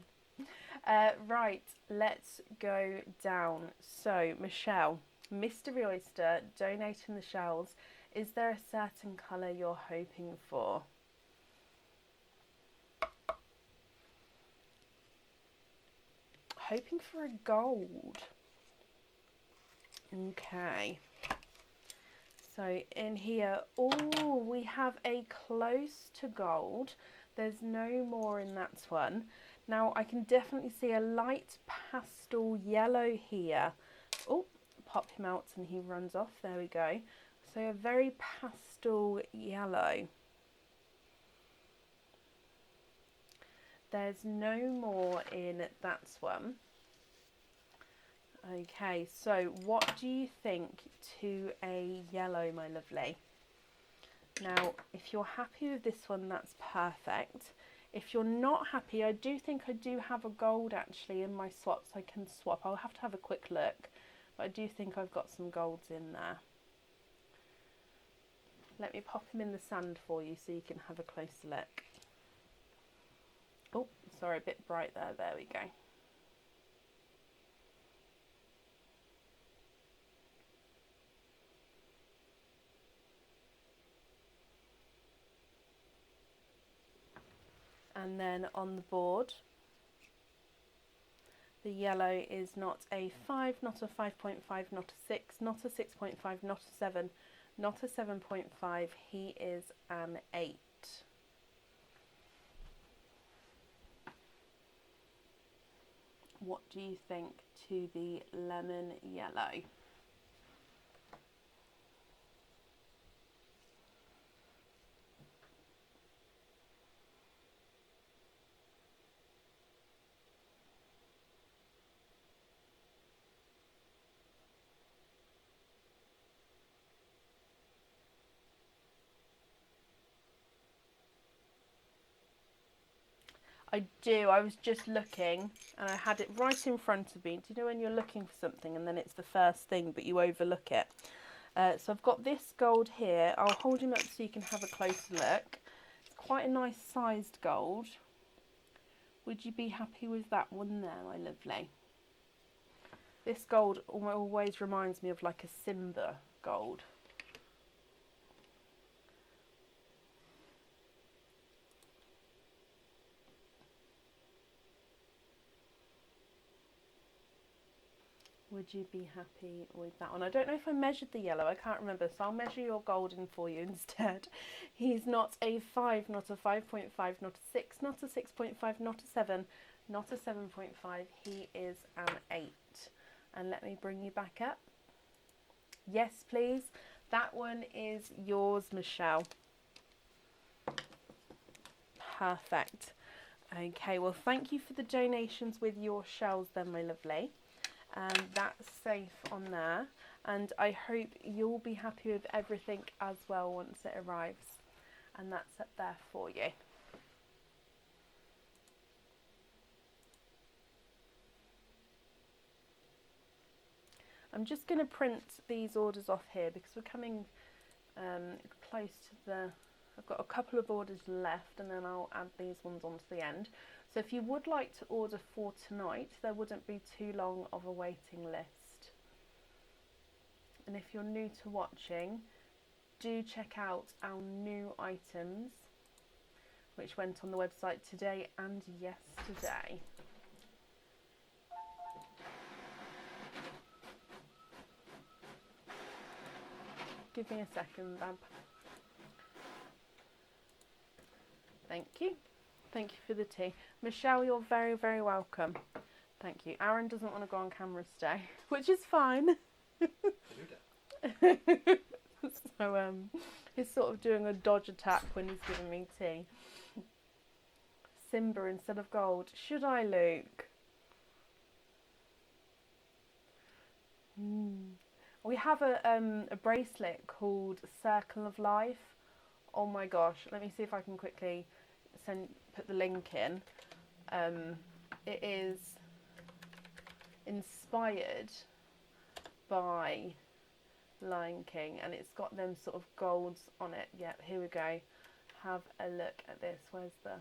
Right, let's go down. So, Michelle, Mystery Oyster, donating the shells. Is there a certain colour you're hoping for? Hoping for a gold. Okay. So in here, oh, we have a close to gold. There's no more in that one. Now I can definitely see a light pastel yellow here. Oh, pop him out and he runs off. There we go. So a very pastel yellow. There's no more in that one. Okay, so what do you think to a yellow, my lovely? Now, if you're happy with this one, that's perfect. If you're not happy, I do think I do have a gold actually in my swaps. I can swap. I'll have to have a quick look, but I do think I've got some golds in there. Let me pop him in the sand for you so you can have a closer look. Oh, sorry, a bit bright there. There we go. And then on the board, the yellow is not a 5, not a 5.5, not a 6, not a 6.5, not a 7, not a 7.5. He is an 8. What do you think to the lemon yellow? I do. I was just looking and I had it right in front of me. Do you know when you're looking for something and then it's the first thing but you overlook it? So I've got this gold here. I'll hold him up so you can have a closer look. It's quite a nice sized gold. Would you be happy with that one there, my lovely? This gold always reminds me of like a Simba gold. Would you be happy with that one? I don't know if I measured the yellow, I can't remember, so I'll measure your golden for you instead. He's not a 5, not a 5.5, not a 6, not a 6.5, not a 7, not a 7.5. He is an 8. And let me bring you back up. Yes, please. That one is yours, Michelle. Perfect. Okay, well, thank you for the donations with your shells then, my lovely. And that's safe on there. And I hope you'll be happy with everything as well once it arrives. And that's up there for you. I'm just going to print these orders off here because we're coming close to the... I've got a couple of orders left and then I'll add these ones onto the end. So if you would like to order for tonight, there wouldn't be too long of a waiting list. And if you're new to watching, do check out our new items, which went on the website today and yesterday. Give me a second, Bab. Thank you. Thank you for the tea. Michelle, you're very, very welcome. Thank you. Aaron doesn't want to go on camera today, which is fine. So he's sort of doing a dodge attack when he's giving me tea. Simba instead of gold. Should I, Luke? We have a bracelet called Circle of Life. Oh my gosh, let me see if I can quickly put the link in. It is inspired by Lion King and it's got them sort of golds on it. Yep, here we go. Have a look at this. Where's the...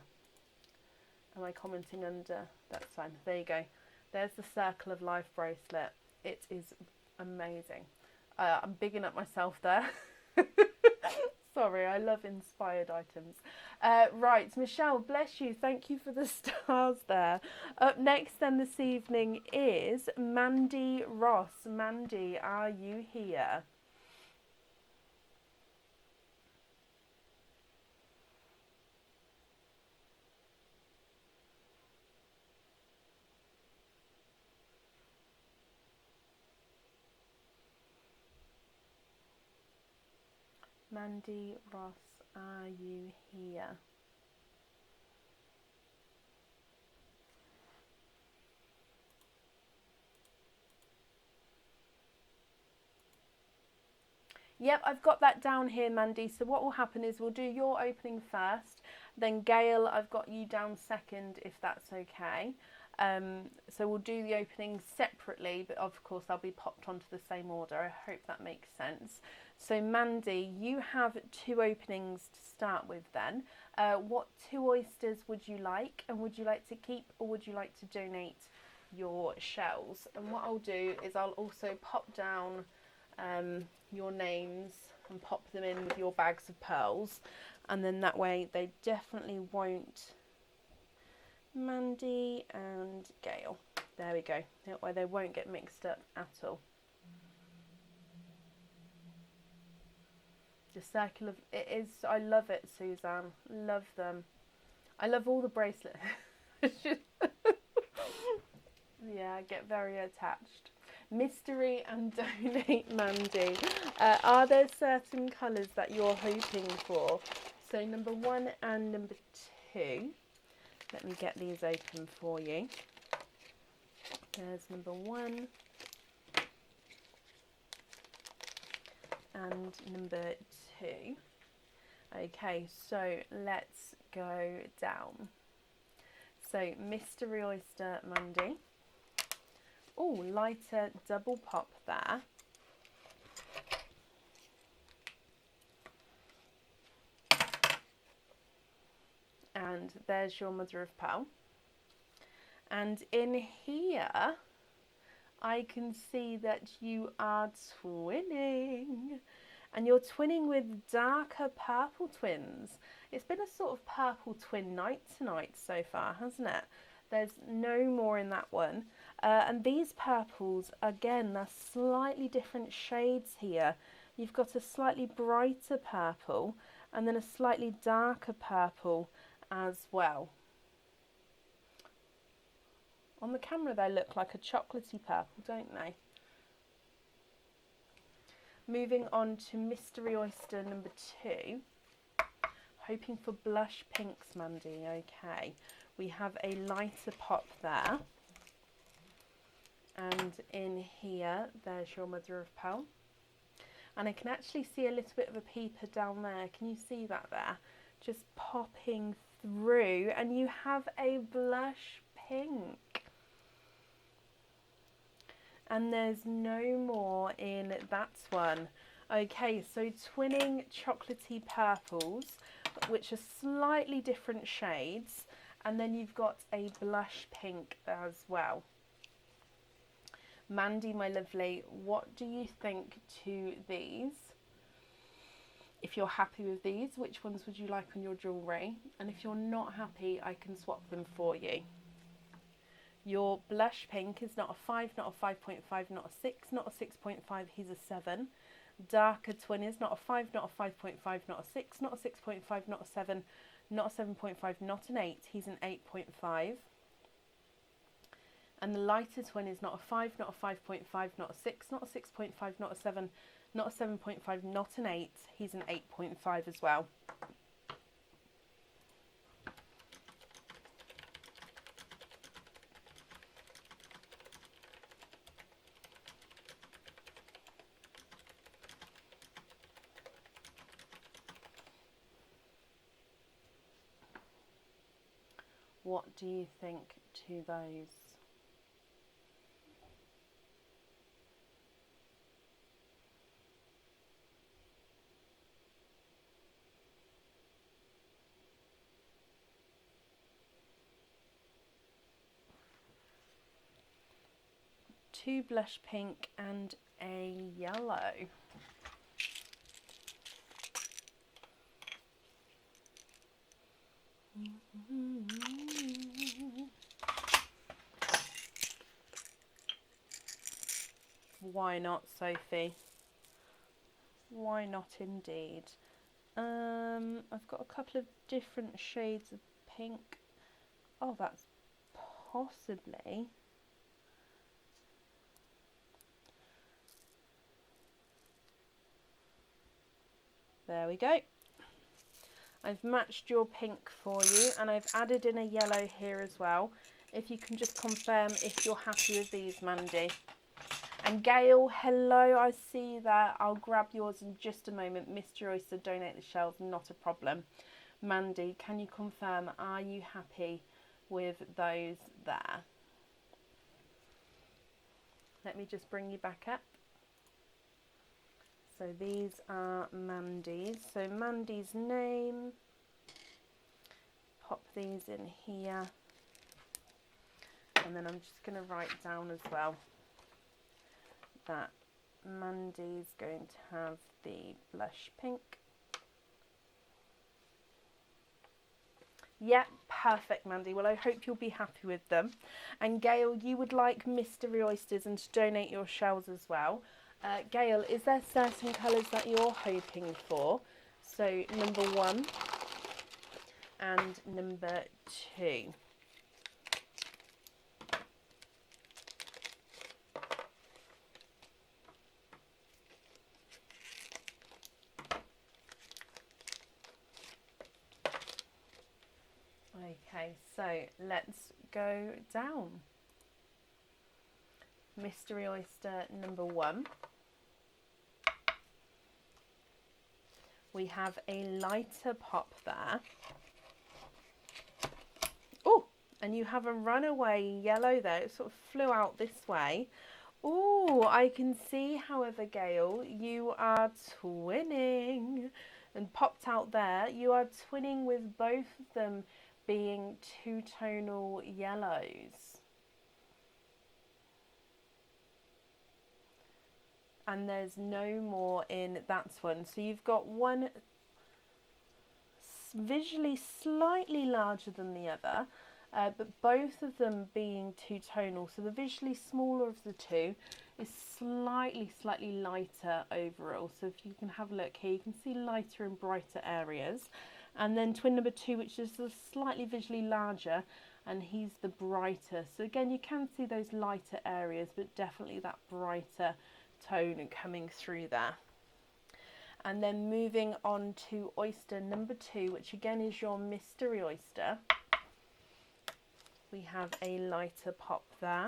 Am I commenting under? That's fine. There you go. There's the Circle of Life bracelet. It is amazing. I'm bigging up myself there. Sorry, I love inspired items. Right, Michelle, bless you. Thank you for the stars there. Up next then this evening is Mandy Ross. Mandy, are you here? Mandy Ross, are you here? Yep, I've got that down here, Mandy. So what will happen is we'll do your opening first, then Gail, I've got you down second, if that's okay. So we'll do the opening separately, but of course they'll be popped onto the same order. I hope that makes sense. So Mandy, you have 2 openings to start with then. What 2 oysters would you like? And would you like to keep or would you like to donate your shells? And what I'll do is I'll also pop down your names and pop them in with your bags of pearls, and then that way they definitely won't. Mandy and Gail, there we go, that way they won't get mixed up at all. The circle of it is, I love it, Suzanne, love them. I love all the bracelets. Yeah, I get very attached. Mystery and donate, Mandy. Are there certain colours that you're hoping for? So number 1 and number 2. Let me get these open for you. There's number 1 and number 2. Okay, so let's go down. So Mystery Oyster, Mandy. Oh, lighter double pop there. And there's your mother of pearl. And in here, I can see that you are twinning. And you're twinning with darker purple twins. It's been a sort of purple twin night tonight so far, hasn't it? There's no more in that one. And these purples, again, they're slightly different shades here. You've got a slightly brighter purple and then a slightly darker purple as well. On the camera they look like a chocolatey purple, don't they? Moving on to Mystery Oyster number 2. Hoping for blush pinks, Mandy. Okay, we have a lighter pop there. And in here, there's your mother of pearl. And I can actually see a little bit of a peeper down there. Can you see that there? Just popping through. And you have a blush pink. And there's no more in that one. Okay, so twinning chocolatey purples, which are slightly different shades. And then you've got a blush pink as well. Mandy, my lovely, what do you think to these? If you're happy with these, which ones would you like on your jewellery? And if you're not happy, I can swap them for you. Your blush pink is not a 5, not a 5.5, not a 6, not a 6.5, he's a 7. Darker twin is not a 5, not a 5.5, not a 6, not a 6.5, not a 7, not a 7.5, not an 8, he's an 8.5. And the lighter twin is not a 5, not a 5.5, not a 6, not a 6.5, not a 7, not a 7.5, not an 8. He's an 8.5 as well. What do you think to those? Two blush pink and a yellow. Why not, Sophie? Why not indeed? I've got a couple of different shades of pink. Oh, that's possibly... There we go. I've matched your pink for you and I've added in a yellow here as well. If you can just confirm if you're happy with these, Mandy. And Gail, hello, I see that. I'll grab yours in just a moment. Mr. Oyster, donate the shells, not a problem. Mandy, can you confirm, are you happy with those there? Let me just bring you back up. So these are Mandy's. So Mandy's name, pop these in here. And then I'm just going to write down as well that Mandy's going to have the blush pink. Yeah, perfect, Mandy. Well, I hope you'll be happy with them. And Gail, you would like Mystery Oysters and to donate your shells as well. Gail, is there certain colours that you're hoping for? So number 1 and number 2. Okay, so let's go down. Mystery Oyster number 1. We have a lighter pop there. Oh, and you have a runaway yellow there. It sort of flew out this way. Oh, I can see, however, Gail, you are twinning and popped out there. You are twinning with both of them being two-tonal yellows. And there's no more in that one. So you've got one visually slightly larger than the other, but both of them being two-tonal. So the visually smaller of the two is slightly lighter overall. So if you can have a look here, you can see lighter and brighter areas. And then twin number 2, which is slightly visually larger, and he's the brighter. So again, you can see those lighter areas, but definitely that brighter tone coming through there. And then moving on to oyster number 2, which again is your Mystery Oyster. We have a lighter pop there.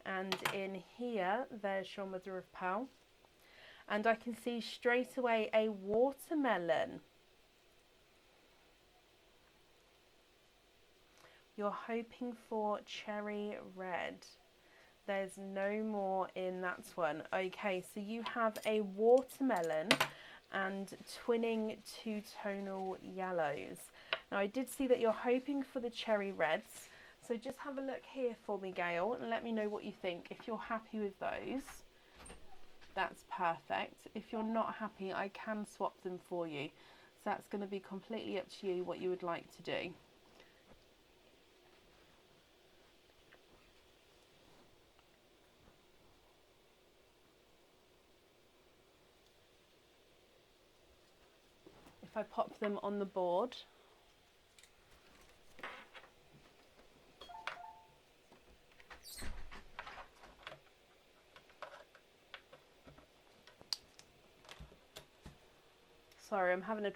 And in here, there's your mother of pearl. And I can see straight away a watermelon. You're hoping for cherry red. There's no more in that one. Okay, so you have a watermelon and twinning two-tonal yellows. Now I did see that you're hoping for the cherry reds. So just have a look here for me, Gail, and let me know what you think. If you're happy with those, that's perfect. If you're not happy, I can swap them for you. So that's going to be completely up to you what you would like to do. If I pop them on the board. Sorry, I'm having a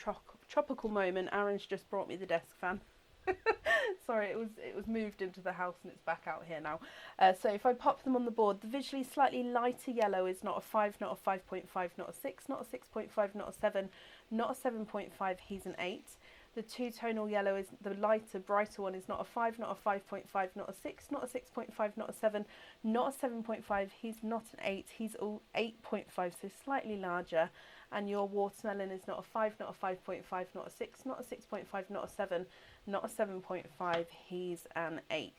tropical moment. Aaron's just brought me the desk fan. Sorry, it was moved into the house and it's back out here now. So if I pop them on the board, the visually slightly lighter yellow is not a 5, not a 5.5, not a 6, not a 6.5, not a 7, not a 7.5, he's an 8. The two-tonal yellow is the lighter, brighter one is not a 5, not a 5.5, not a 6, not a 6.5, not a 7, not a 7.5, he's not an 8, he's all 8.5, so slightly larger. And your watermelon is not a 5, not a 5.5, not a 6, not a 6.5, not a 7, not a 7.5, he's an 8.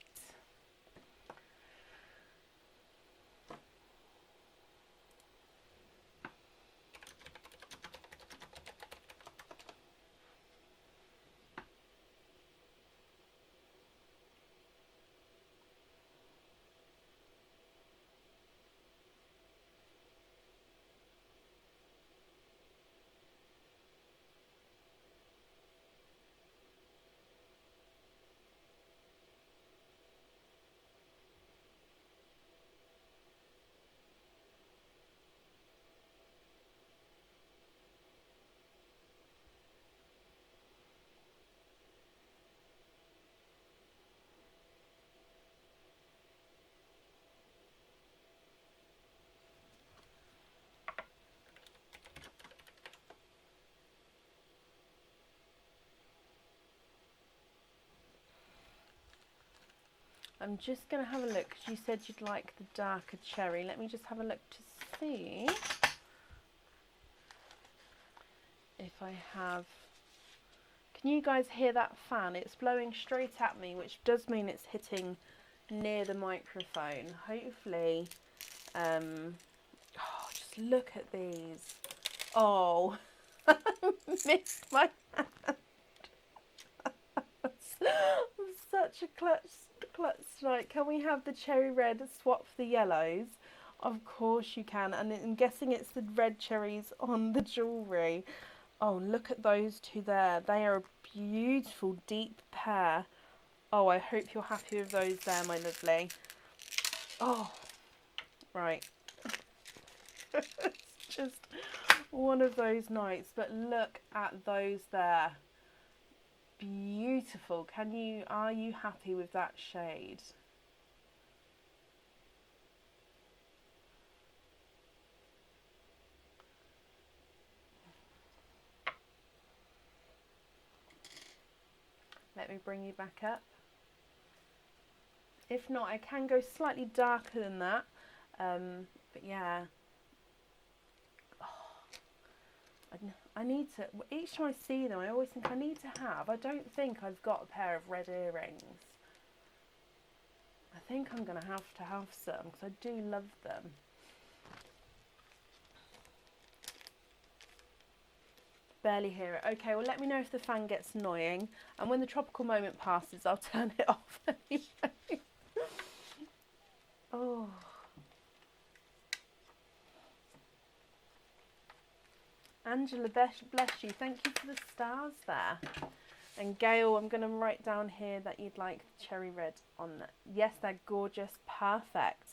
I'm just going to have a look because you said you'd like the darker cherry. Let me just have a look to see if I have. Can you guys hear that fan? It's blowing straight at me, which does mean it's hitting near the microphone. Hopefully, just look at these. Oh, I missed my hand. Such a clutch tonight. Can we have the cherry red swap for the yellows? Of course you can. And I'm guessing it's the red cherries on the jewellery. Oh, look at those two there. They are a beautiful deep pair. Oh, I hope you're happy with those there, my lovely. Oh, right. It's just one of those nights. But look at those there. Beautiful. Are you happy with that shade? Let me bring you back up. If not, I can go slightly darker than that. But yeah. Oh, I need to, each time I see them, I always think I need to have. I don't think I've got a pair of red earrings. I think I'm going to have some because I do love them. Barely hear it. Okay, well let me know if the fan gets annoying, and when the tropical moment passes I'll turn it off anyway. Oh. Angela, bless you. Thank you for the stars there. And Gail, I'm going to write down here that you'd like cherry red on that. Yes, they're gorgeous. Perfect.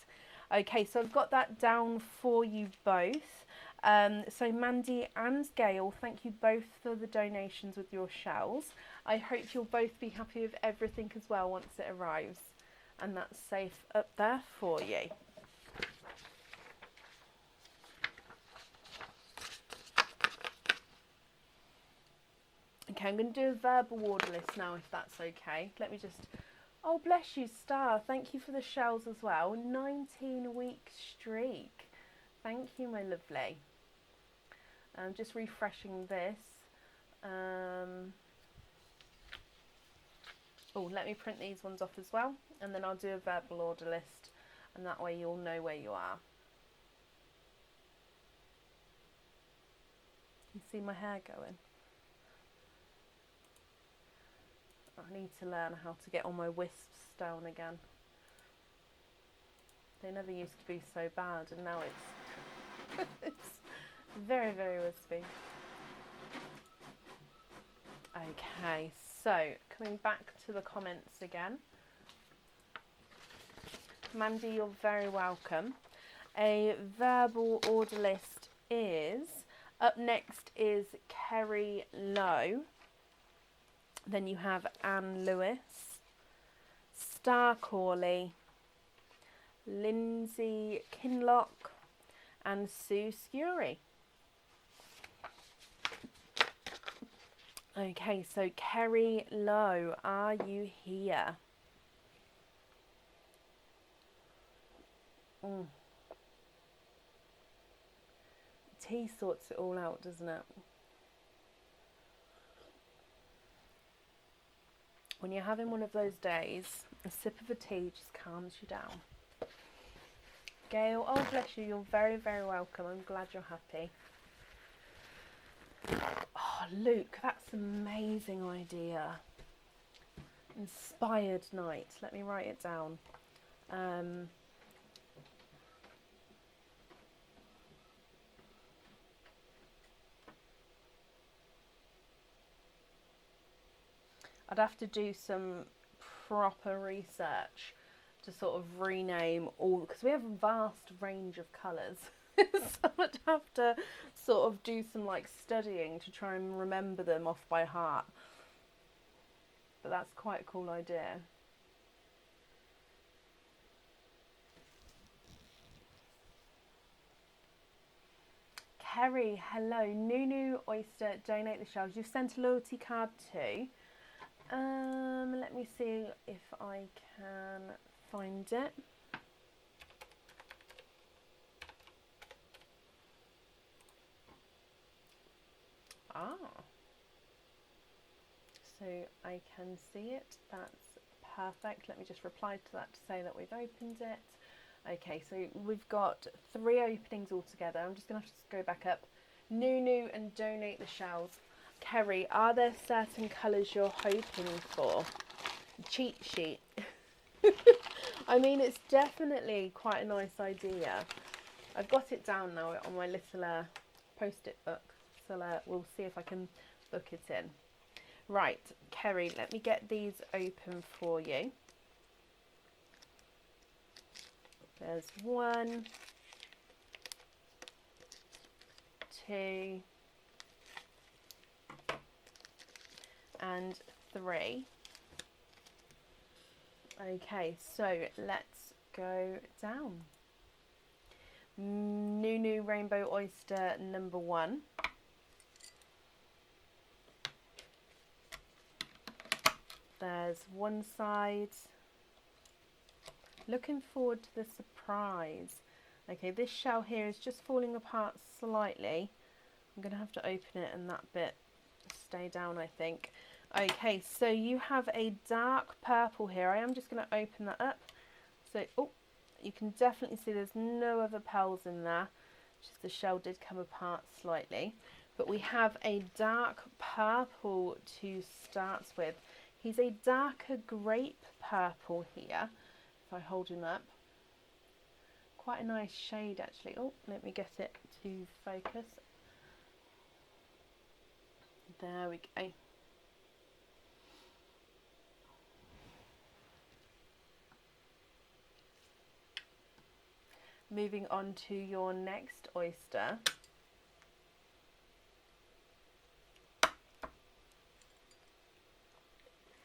Okay, so I've got that down for you both. So Mandy and Gail, thank you both for the donations with your shells. I hope you'll both be happy with everything as well once it arrives. And that's safe up there for you. Okay, I'm going to do a verbal order list now, if that's okay. Let me just... Oh, bless you, Star. Thank you for the shells as well. 19-week streak. Thank you, my lovely. I'm just refreshing this. Oh, let me print these ones off as well. And then I'll do a verbal order list. And that way you'll know where you are. You see my hair going? I need to learn how to get all my wisps down again. They never used to be so bad, and now it's it's very, very wispy. Okay, so coming back to the comments again. Mandy, you're very welcome. A verbal order list is, up next is Kerry Lowe. Then you have Anne Lewis, Star Corley, Lindsay Kinlock, and Sue Scury. Okay, so Kerry Lowe, are you here? Tea sorts it all out, doesn't it? When you're having one of those days, a sip of a tea just calms you down. Gail, oh bless you, you're very, very welcome. I'm glad you're happy. Oh, Luke, that's an amazing idea. Inspired night. Let me write it down. I'd have to do some proper research to sort of rename all, because we have a vast range of colours. So I'd have to sort of do some like studying to try and remember them off by heart. But that's quite a cool idea. Kerry, hello. Nunu Oyster, donate the shells. You've sent a loyalty card too. Let me see if I can find it. So I can see it. That's perfect. Let me just reply to that to say that we've opened it. Okay, so we've got 3 openings altogether. I'm just going to go back up. Nunu and donate the shells. Kerry, are there certain colours you're hoping for? Cheat sheet. I mean, it's definitely quite a nice idea. I've got it down now on my little post-it book, so we'll see if I can book it in. Right, Kerry, let me get these open for you. There's 1, 2, and 3. Okay, so let's go down. Nunu Rainbow Oyster number 1. There's one side. Looking forward to the surprise. Okay, this shell here is just falling apart slightly. I'm going to have to open it and that bit stay down, I think. Okay, so you have a dark purple here. I am just going to open that up. So, oh, you can definitely see there's no other pearls in there. Just the shell did come apart slightly. But we have a dark purple to start with. He's a darker grape purple here. If I hold him up. Quite a nice shade actually. Oh, let me get it to focus. There we go. Moving on to your next oyster.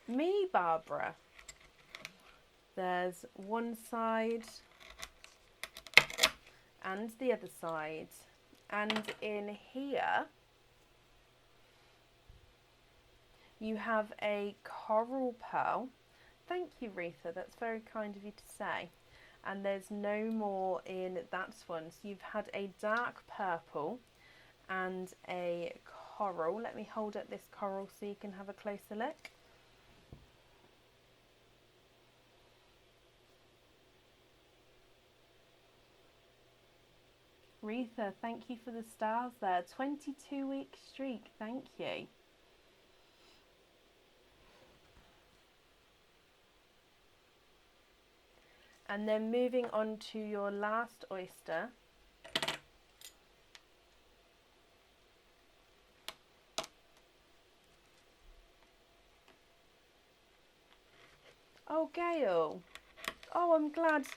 Me, Barbara. There's one side and the other side. And in here, you have a coral pearl. Thank you, Retha. That's very kind of you to say. And there's no more in that one. So you've had a dark purple and a coral. Let me hold up this coral so you can have a closer look. Retha, thank you for the stars there. 22-week streak, thank you. And then moving on to your last oyster. Oh, Gail. Oh, I'm glad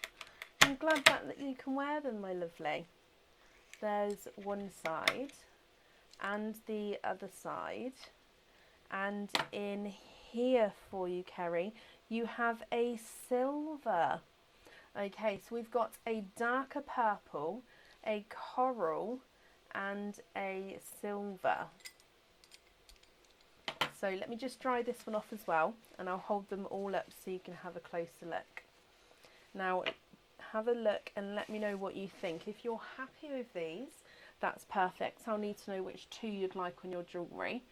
that you can wear them, my lovely. There's one side and the other side. And in here for you, Kerry, you have a silver. Okay, so we've got a darker purple, a coral, and a silver. So let me just dry this one off as well, and I'll hold them all up so you can have a closer look. Now, have a look and let me know what you think. If you're happy with these, that's perfect. I'll need to know which 2 you'd like on your jewellery.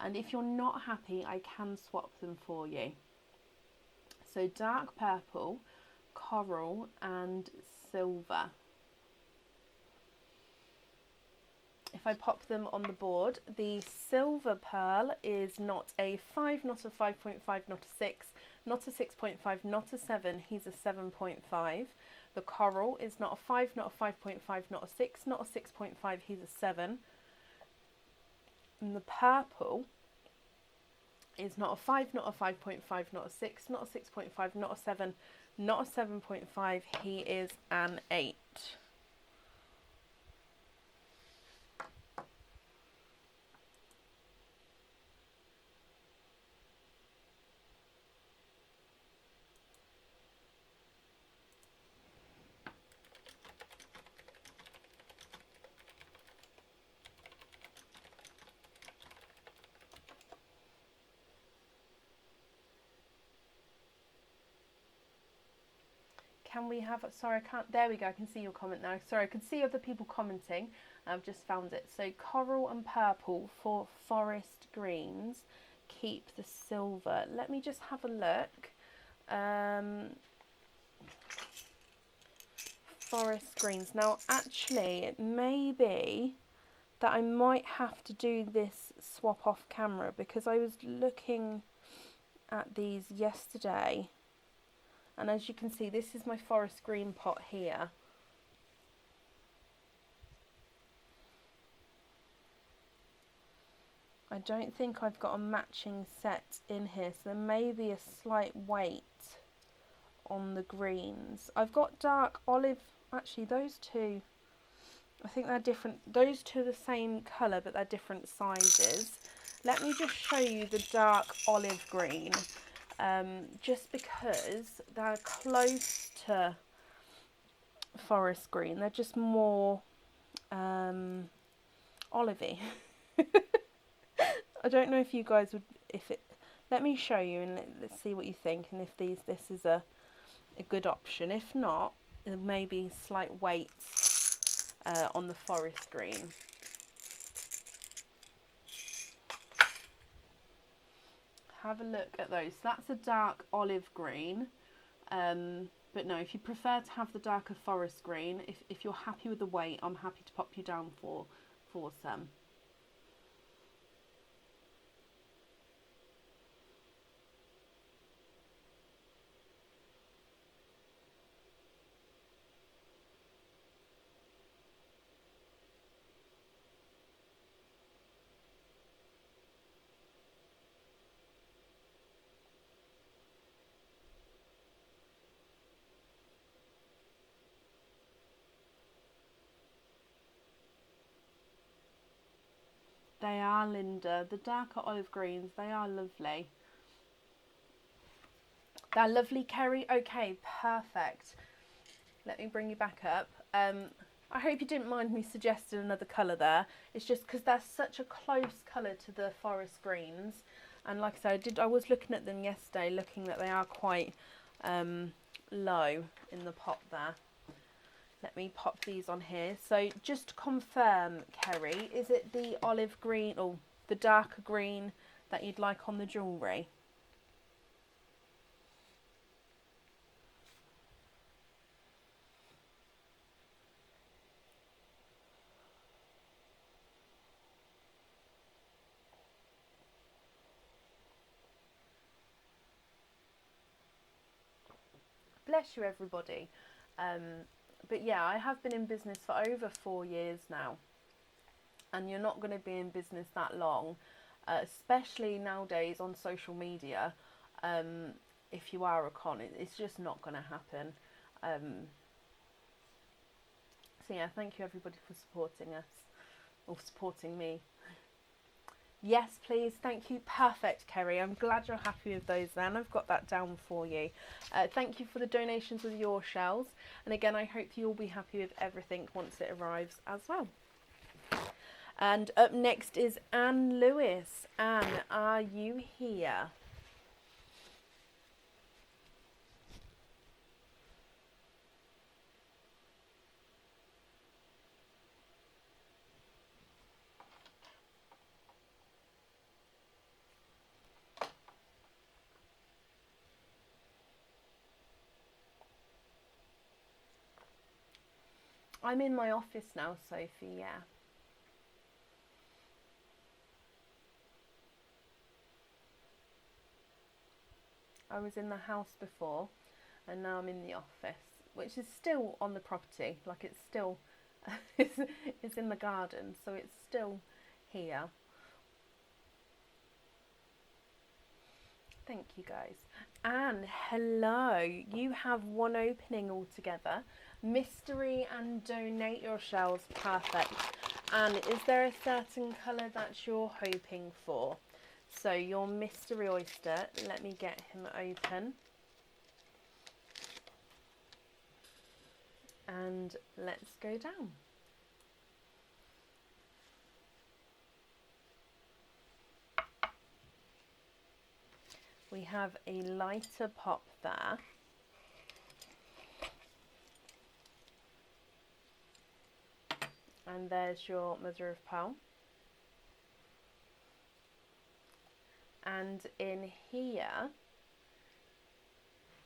And if you're not happy, I can swap them for you. So dark purple, coral and silver. If I pop them on the board, the silver pearl is not a 5, not a 5.5, not a 6, not a 6.5, not a 7, he's a 7.5. The coral is not a 5, not a 5.5, not a 6, not a 6.5, he's a 7. And the purple is not a 5, not a 5.5, not a 6, not a 6.5, not a 7, not a 7.5, he is an 8. can we have, sorry, I can't, there we go, I can see your comment now. Sorry, I could see other people commenting. I've just found it. So coral and purple for forest greens. Keep the silver. Let me just have a look. Forest greens. Now, actually, it may be that I might have to do this swap off camera, because I was looking at these yesterday, and as you can see, this is my forest green pot here. I don't think I've got a matching set in here, so there may be a slight weight on the greens. I've got dark olive, actually those two, I think they're different. Those two are the same colour, but they're different sizes. Let me just show you the dark olive green, just because they're close to forest green. They're just more olivey. I don't know if you guys would, let me show you and let's see what you think, and if this is a good option. If not, there may be slight weights on the forest green. Have a look at those. So that's a dark olive green, but no, if you prefer to have the darker forest green, if you're happy with the weight, I'm happy to pop you down for some. They are, Linda. The darker olive greens, they are lovely. They're lovely, Kerry. Okay, perfect. Let me bring you back up. I hope you didn't mind me suggesting another colour there. It's just because they're such a close colour to the forest greens. And like I said, I was looking at them yesterday, looking that they are quite low in the pot there. Let me pop these on here. So just to confirm, Kerry, is it the olive green or the darker green that you'd like on the jewellery? Bless you, everybody. But yeah, I have been in business for over 4 years now, and you're not going to be in business that long, especially nowadays on social media. If you are a con, it's just not going to happen. So yeah, thank you everybody for supporting us, or supporting me. Yes, please. Thank you. Perfect, Kerry. I'm glad you're happy with those then. I've got that down for you. Thank you for the donations with your shells. And again, I hope you'll be happy with everything once it arrives as well. And up next is Anne Lewis. Anne, are you here? I'm in my office now, Sophie, yeah. I was in the house before, and now I'm in the office, which is still on the property. Like, it's still, it's in the garden, so it's still here. Thank you, guys. Anne, hello. You have one opening altogether. Mystery and donate your shells. Perfect. Anne, is there a certain colour that you're hoping for? So your mystery oyster, let me get him open. And let's go down. We have a lighter pop there. And there's your mother of pearl. And in here,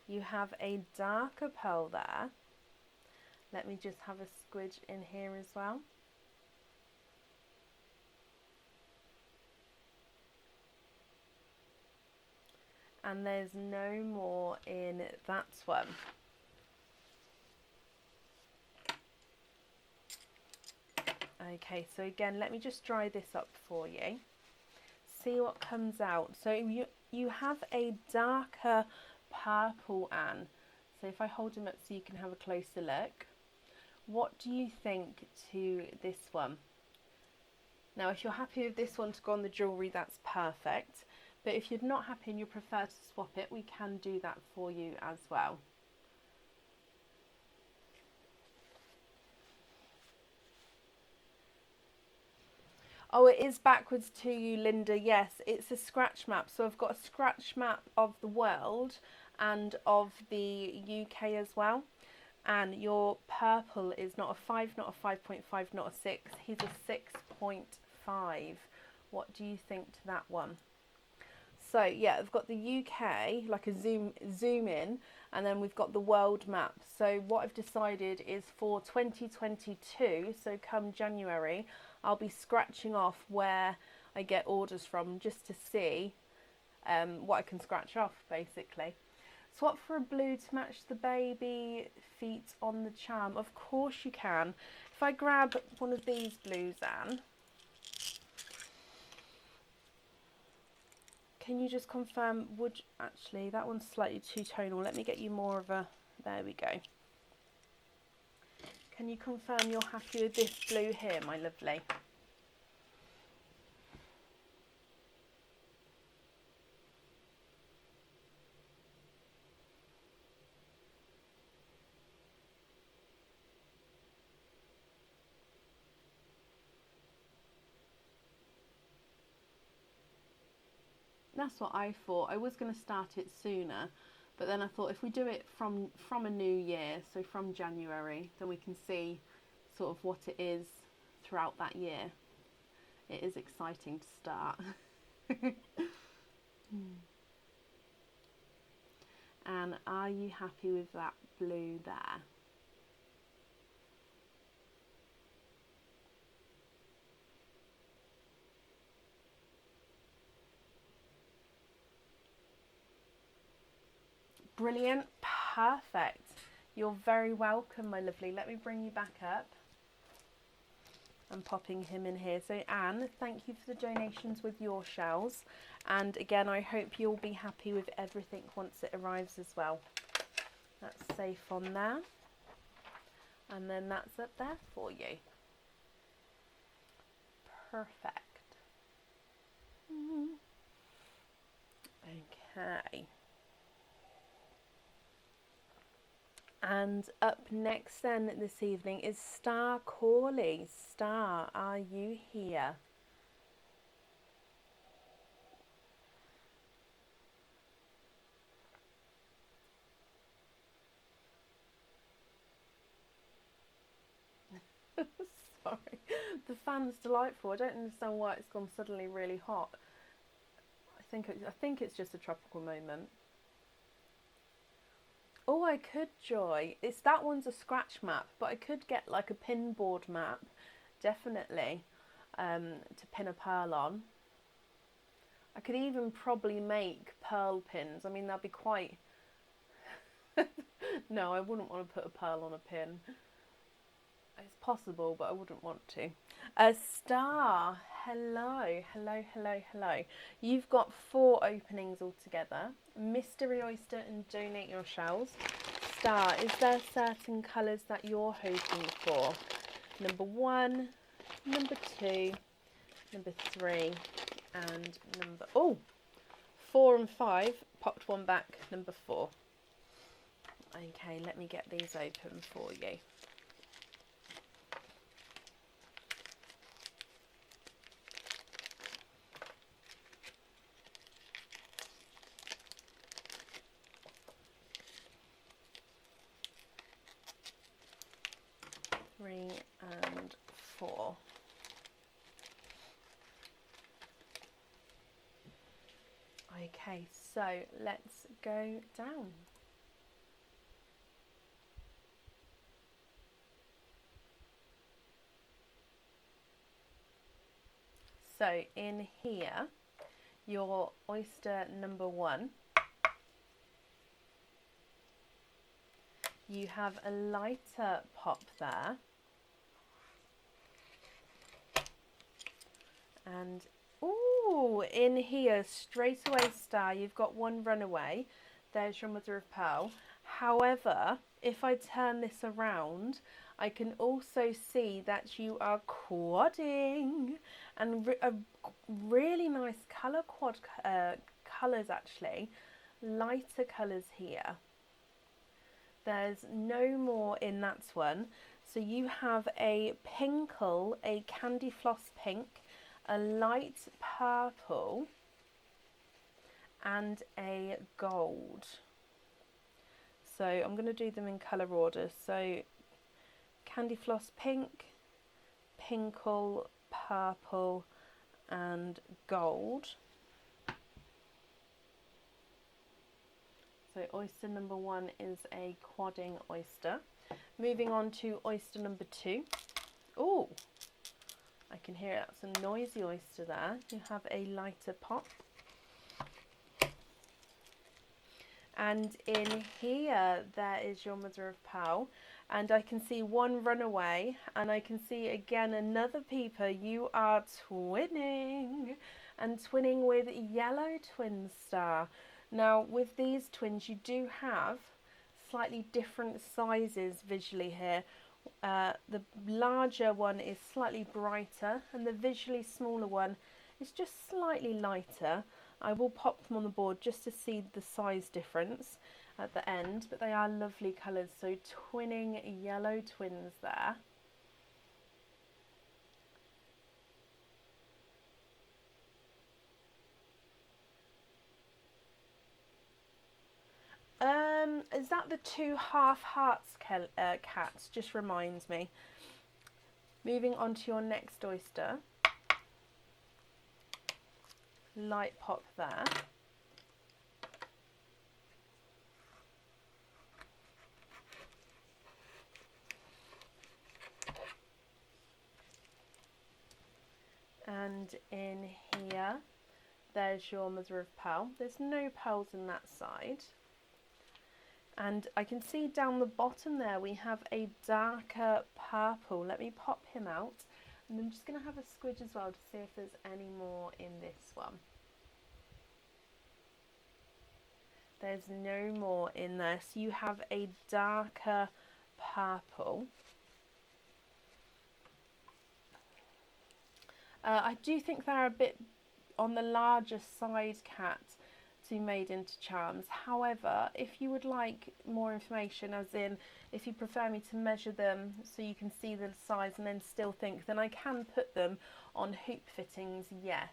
you have a darker pearl there. Let me just have a squidge in here as well. And there's no more in that one. Okay, so again, let me just dry this up for you. See what comes out. So you have a darker purple, Anne. So if I hold him up so you can have a closer look. What do you think to this one? Now, if you're happy with this one to go on the jewellery, that's perfect. But if you're not happy and you prefer to swap it, we can do that for you as well. Oh, it is backwards to you, Linda. Yes, it's a scratch map. So I've got a scratch map of the world and of the UK as well. And your purple is not a 5, not a 5.5, not a 6. He's a 6.5. What do you think to that one? So yeah, I've got the UK, like a zoom in, and then we've got the world map. So what I've decided is for 2022, so come January, I'll be scratching off where I get orders from just to see what I can scratch off, basically. Swap for a blue to match the baby feet on the charm. Of course you can. If I grab one of these blues, Anne, can you just confirm, actually, that one's slightly too tonal. Let me get you more of a, there we go. Can you confirm you're happy with this blue here, my lovely? That's what I thought. I was going to start it sooner, but then I thought if we do it from a new year, so from January, then we can see sort of what it is throughout that year. It is exciting to start. And are you happy with that blue there? Brilliant, perfect. You're very welcome, my lovely. Let me bring you back up. I'm popping him in here. So Anne, thank you for the donations with your shells. And again, I hope you'll be happy with everything once it arrives as well. That's safe on there. And then that's up there for you. Perfect. Okay. And up next then this evening is Star Corley. Star, are you here? Sorry, the fan's delightful. I don't understand why it's gone suddenly really hot. I think it's just a tropical moment. Oh, I could, Joy. That one's a scratch map, but I could get like a pin board map, definitely, to pin a pearl on. I could even probably make pearl pins. I mean, that'd be quite... No, I wouldn't want to put a pearl on a pin. It's possible, but I wouldn't want to. Star, hello, hello, hello, hello. You've got 4 openings altogether. Mystery Oyster and Donate Your Shells. Star, is there certain colours that you're hoping for? Number 1, number 2, number 3, and number... Oh! 4 and 5. Popped one back. Number 4. Okay, let me get these open for you. And 4. Okay, so let's go down. So in here, your oyster number 1, you have a lighter pop there, and ooh, in here straight away, Star, you've got one runaway. There's your mother of pearl. However, if I turn this around, I can also see that you are quadding, and a really nice colour quad colours actually, lighter colours here. There's no more in that one. So you have a pinkle, a candy floss pink, a light purple, and a gold. So I'm going to do them in colour order. So candy floss pink, pinkle, purple, and gold. So oyster number 1 is a quadding oyster. Moving on to oyster number 2. Oh, I can hear that's a noisy oyster there. You have a lighter pop. And in here, there is your mother of pearl. And I can see one runaway, and I can see again another peeper. You are twinning, and twinning with yellow twin, Star. Now with these twins, you do have slightly different sizes visually here. The larger one is slightly brighter, and the visually smaller one is just slightly lighter. I will pop them on the board just to see the size difference at the end, but they are lovely colours. So twinning yellow twins there. Is that the 2 half hearts cats? Just reminds me. Moving on to your next oyster. Light pop there. And in here, there's your mother of pearl. There's no pearls in that side. And I can see down the bottom there we have a darker purple. Let me pop him out. And I'm just going to have a squidge as well to see if there's any more in this one. There's no more in there. So you have a darker purple. I do think they're a bit on the larger side, cat, to be made into charms. However, if you would like more information, as in if you prefer me to measure them so you can see the size and then still think, then I can put them on hoop fittings, yes.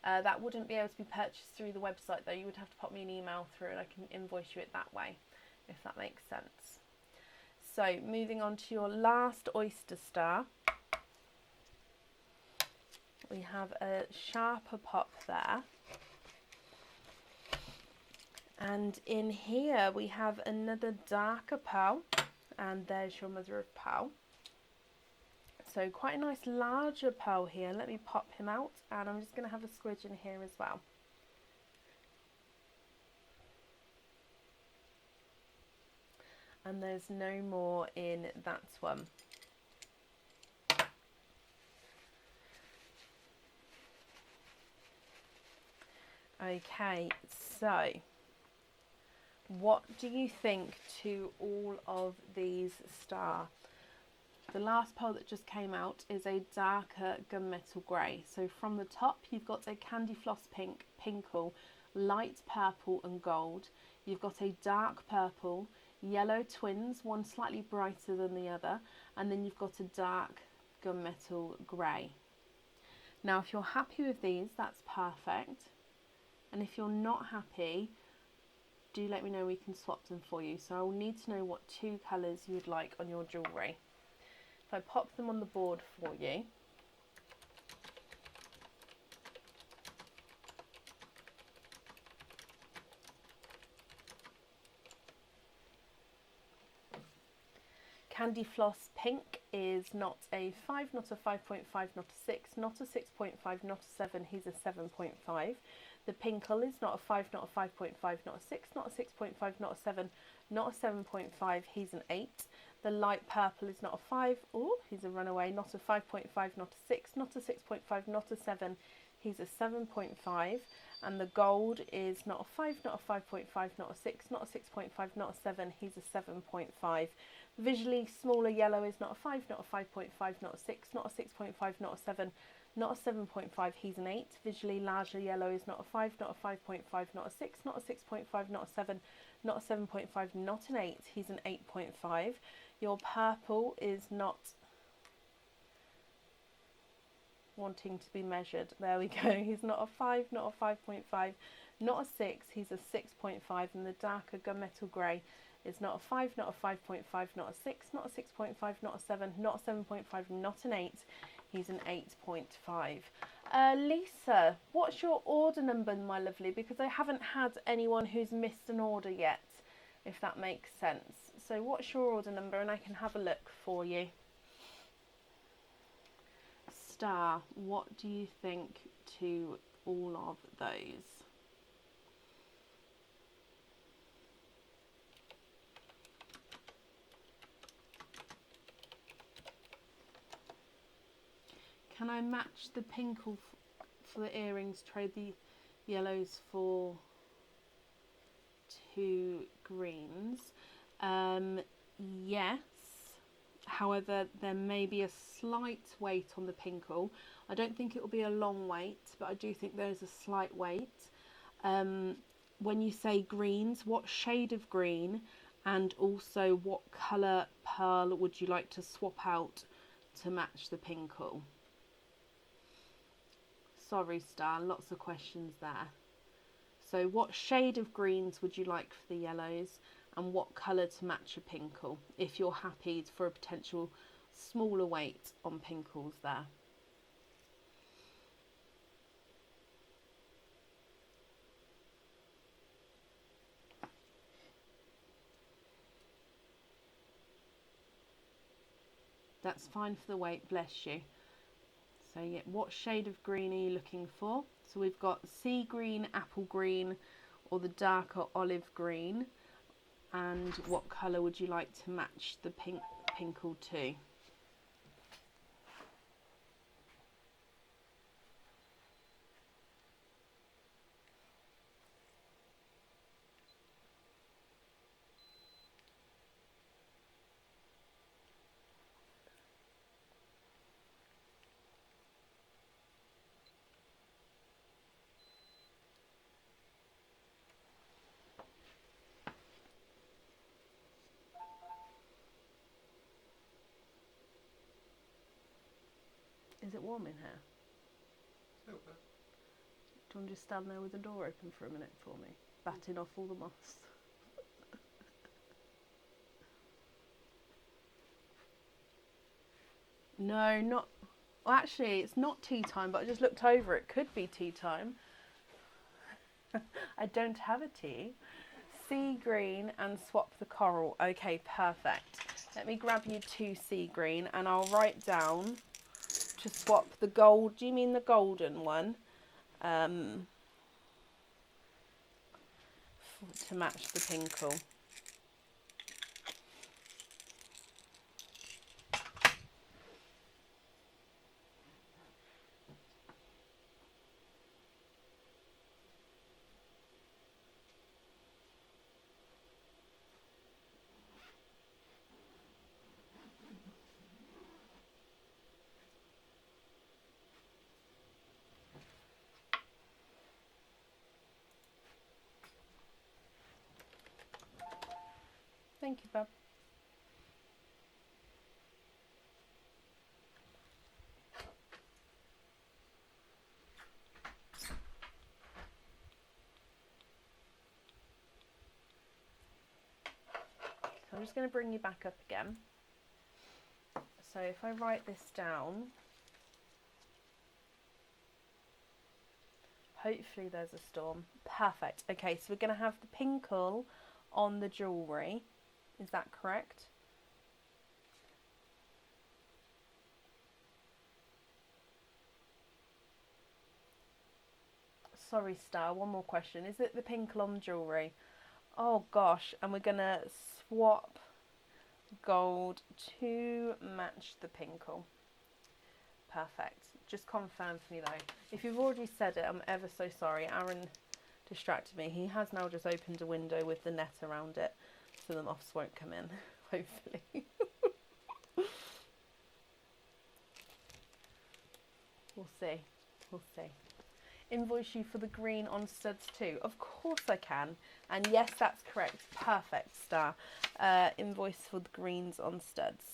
That wouldn't be able to be purchased through the website though. You would have to pop me an email through and I can invoice you it that way, if that makes sense. So moving on to your last oyster, Star. We have a sharper pop there. And in here we have another darker pearl, and there's your mother of pearl. So quite a nice larger pearl here. Let me pop him out, and I'm just going to have a squidge in here as well. And there's no more in that one. Okay, so what do you think to all of these, Star? The last pearl that just came out is a darker gunmetal grey. So from the top you've got a candy floss pink, pinkle, light purple and gold. You've got a dark purple, yellow twins, one slightly brighter than the other, and then you've got a dark gunmetal grey. Now if you're happy with these, that's perfect. And if you're not happy, do let me know, we can swap them for you. So I will need to know what 2 colours you would like on your jewellery. If I pop them on the board for you. Candy Floss Pink is not a 5, not a 5.5, not a 6, not a 6.5, not a 7, he's a 7.5. The Pinkle is not a 5, not a 5.5, not a 6, not a 6.5, not a 7, not a 7.5, he's an 8. The Light Purple is not a 5, oh, he's a runaway, not a 5.5, not a 6, not a 6.5, not a 7, he's a 7.5. And the Gold is not a 5, not a 5.5, not a 6, not a 6.5, not a 7, he's a 7.5. Visually smaller yellow is not a 5, not a 5.5, not a 6, not a 6.5, not a 7, not a 7.5, he's an 8. Visually larger yellow is not a 5, not a 5.5, not a 6, not a 6.5, not a 7, not a 7.5, not an 8, he's an 8.5. Your purple is not wanting to be measured. There we go. He's not a 5, not a 5.5, not a 6, he's a 6.5. And the darker gunmetal grey is not a 5, not a 5.5, not a 6, not a 6.5, not a 7, not a 7.5, not an 8. He's an 8.5. Lisa, what's your order number, my lovely? Because I haven't had anyone who's missed an order yet, if that makes sense. So what's your order number, and I can have a look for you. Star, what do you think to all of those? Can I match the Pinkle for the earrings, trade the yellows for 2 greens? Yes. However, there may be a slight weight on the Pinkle. I don't think it will be a long wait, but I do think there is a slight weight. When you say greens, what shade of green, and also what colour pearl would you like to swap out to match the Pinkle? Sorry, Star, lots of questions there. So what shade of greens would you like for the yellows, and what colour to match a Pinkle, if you're happy for a potential smaller weight on Pinkles there? That's fine for the weight, bless you. So yeah, what shade of green are you looking for? So we've got sea green, apple green, or the darker olive green. And what colour would you like to match the Pinkle to? Is it warm in here? Do you want to just stand there with the door open for a minute for me? Batting off all the moths. No, not... Well, actually, it's not tea time, but I just looked over. It could be tea time. I don't have a tea. Sea green and swap the coral. Okay, perfect. Let me grab you 2 sea green, and I'll write down to swap the gold. Do you mean the golden one? To match the Pinkle. Thank you, Bub. So I'm just going to bring you back up again. So if I write this down, hopefully there's a storm. Perfect. Okay, so we're going to have the Pinkle on the jewellery. Is that correct? Sorry, Star, one more question. Is it the Pinkle on the jewellery? Oh gosh, and we're going to swap gold to match the Pinkle. Perfect. Just confirm for me though. If you've already said it, I'm ever so sorry. Aaron distracted me. He has now just opened a window with the net around it, so the moths won't come in, hopefully. We'll see. We'll see. Invoice you for the green on studs too. Of course I can. And yes, that's correct. Perfect, Star. Invoice for the greens on studs.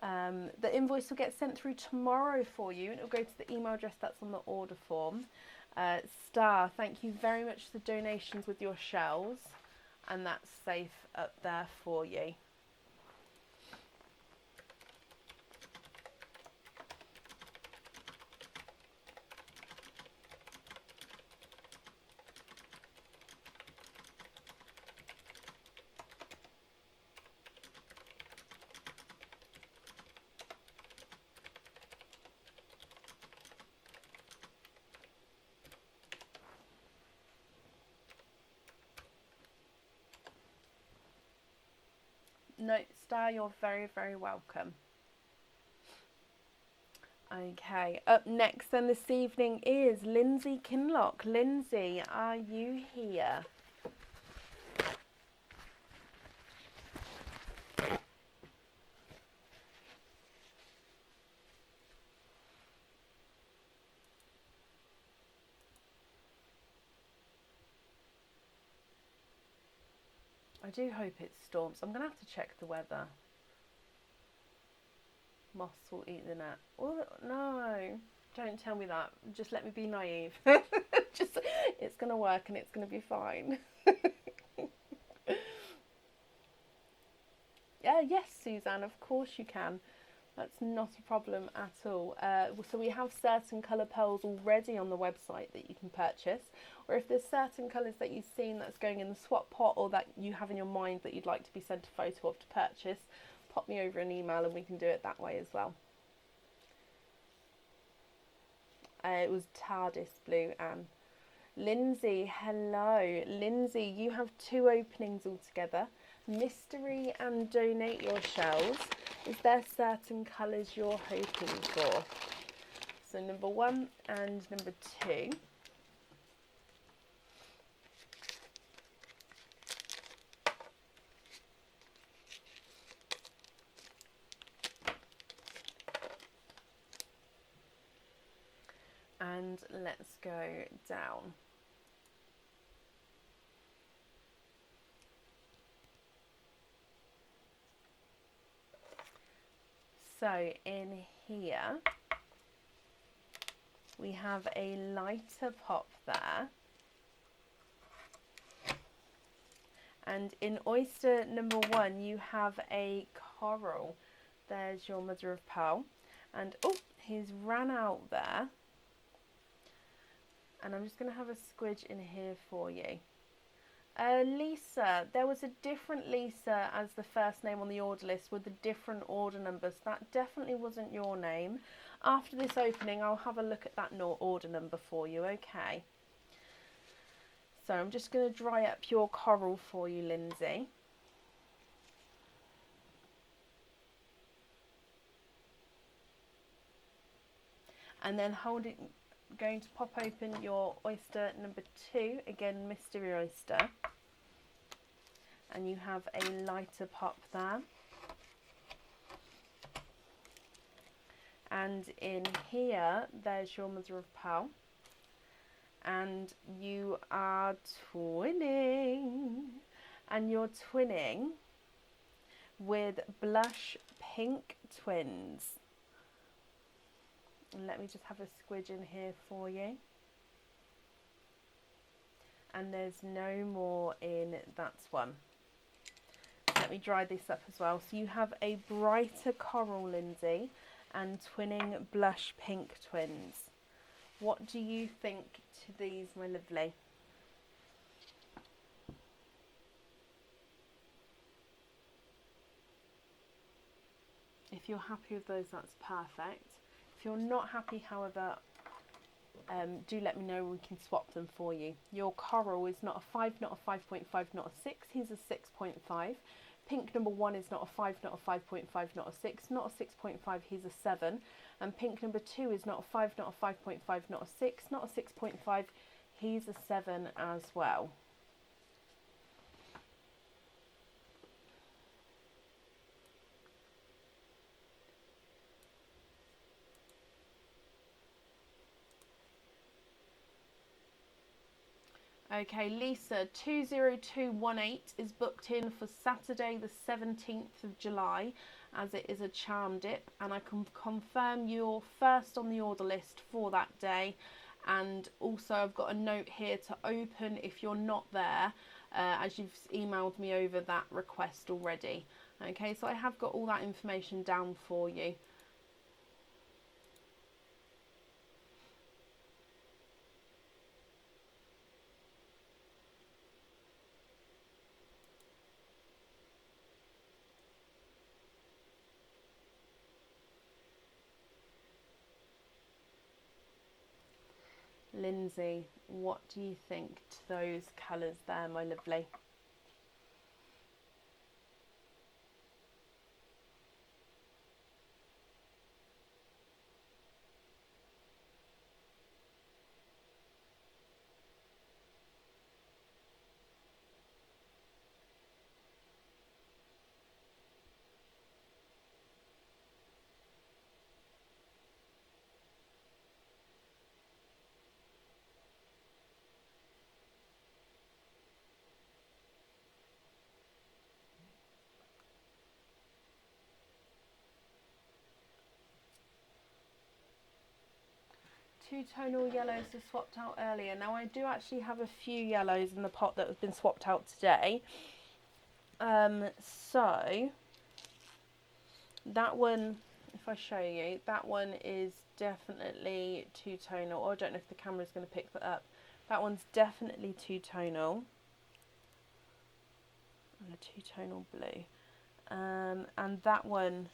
The invoice will get sent through tomorrow for you, and it'll go to the email address that's on the order form. Star, thank you very much for the donations with your shells, and that's safe up there for you. No, Star, you're very, very welcome. Okay, up next then this evening is Lindsay Kinlock. Lindsay, are you here? I do hope it storms. I'm going to have to check the weather. Moths will eat the net. Oh, no, don't tell me that. Just let me be naive. Just, it's going to work and it's going to be fine. Yes, Suzanne, of course you can. That's not a problem at all. So we have certain colour pearls already on the website that you can purchase, or if there's certain colours that you've seen that's going in the swap pot or that you have in your mind that you'd like to be sent a photo of to purchase, pop me over an email and we can do it that way as well. It was TARDIS Blue, Anne. Lindsay, hello. Lindsay, you have 2 openings altogether. Mystery and donate your shells. Is there certain colours you're hoping for? So number 1 and number 2. And let's go down. So in here we have a lighter pop there, and in oyster number 1 you have a coral. There's your mother of pearl, and oh, he's ran out there, and I'm just going to have a squidge in here for you. Lisa, there was a different Lisa as the first name on the order list with the different order numbers. That definitely wasn't your name. After this opening, I'll have a look at that order number for you, okay? So I'm just going to dry up your coral for you, Lindsay. And then going to pop open your oyster number 2, again mystery oyster, and you have a lighter pop there, and in here there's your mother of pearl, and you are twinning, and you're twinning with blush pink twins. And let me just have a squidge in here for you. And there's no more in that one. So let me dry this up as well. So you have a brighter coral, Lindsay, and twinning blush pink twins. What do you think to these, my lovely? If you're happy with those, that's perfect. If you're not happy, however, do let me know, we can swap them for you. Your coral is not a 5, not a 5.5, not a 6. He's a 6.5. Pink number 1 is not a 5, not a 5.5, not a 6, not a 6.5, he's a 7. And pink number 2 is not a 5, not a 5.5, not a 6, not a 6.5, he's a 7 as well. Okay, Lisa, 20218 is booked in for Saturday the 17th of July, as it is a charm dip, and I can confirm you're first on the order list for that day. And also I've got a note here to open if you're not there, as you've emailed me over that request already. Okay, so I have got all that information down for you. Lindsay, what do you think to those colours there, my lovely? Two tonal yellows were swapped out earlier. Now I do actually have a few yellows in the pot that have been swapped out today. So that one, if I show you, that one is definitely two tonal. Oh, I don't know if the camera's going to pick that up. That one's definitely two tonal. And a two tonal blue. And that one,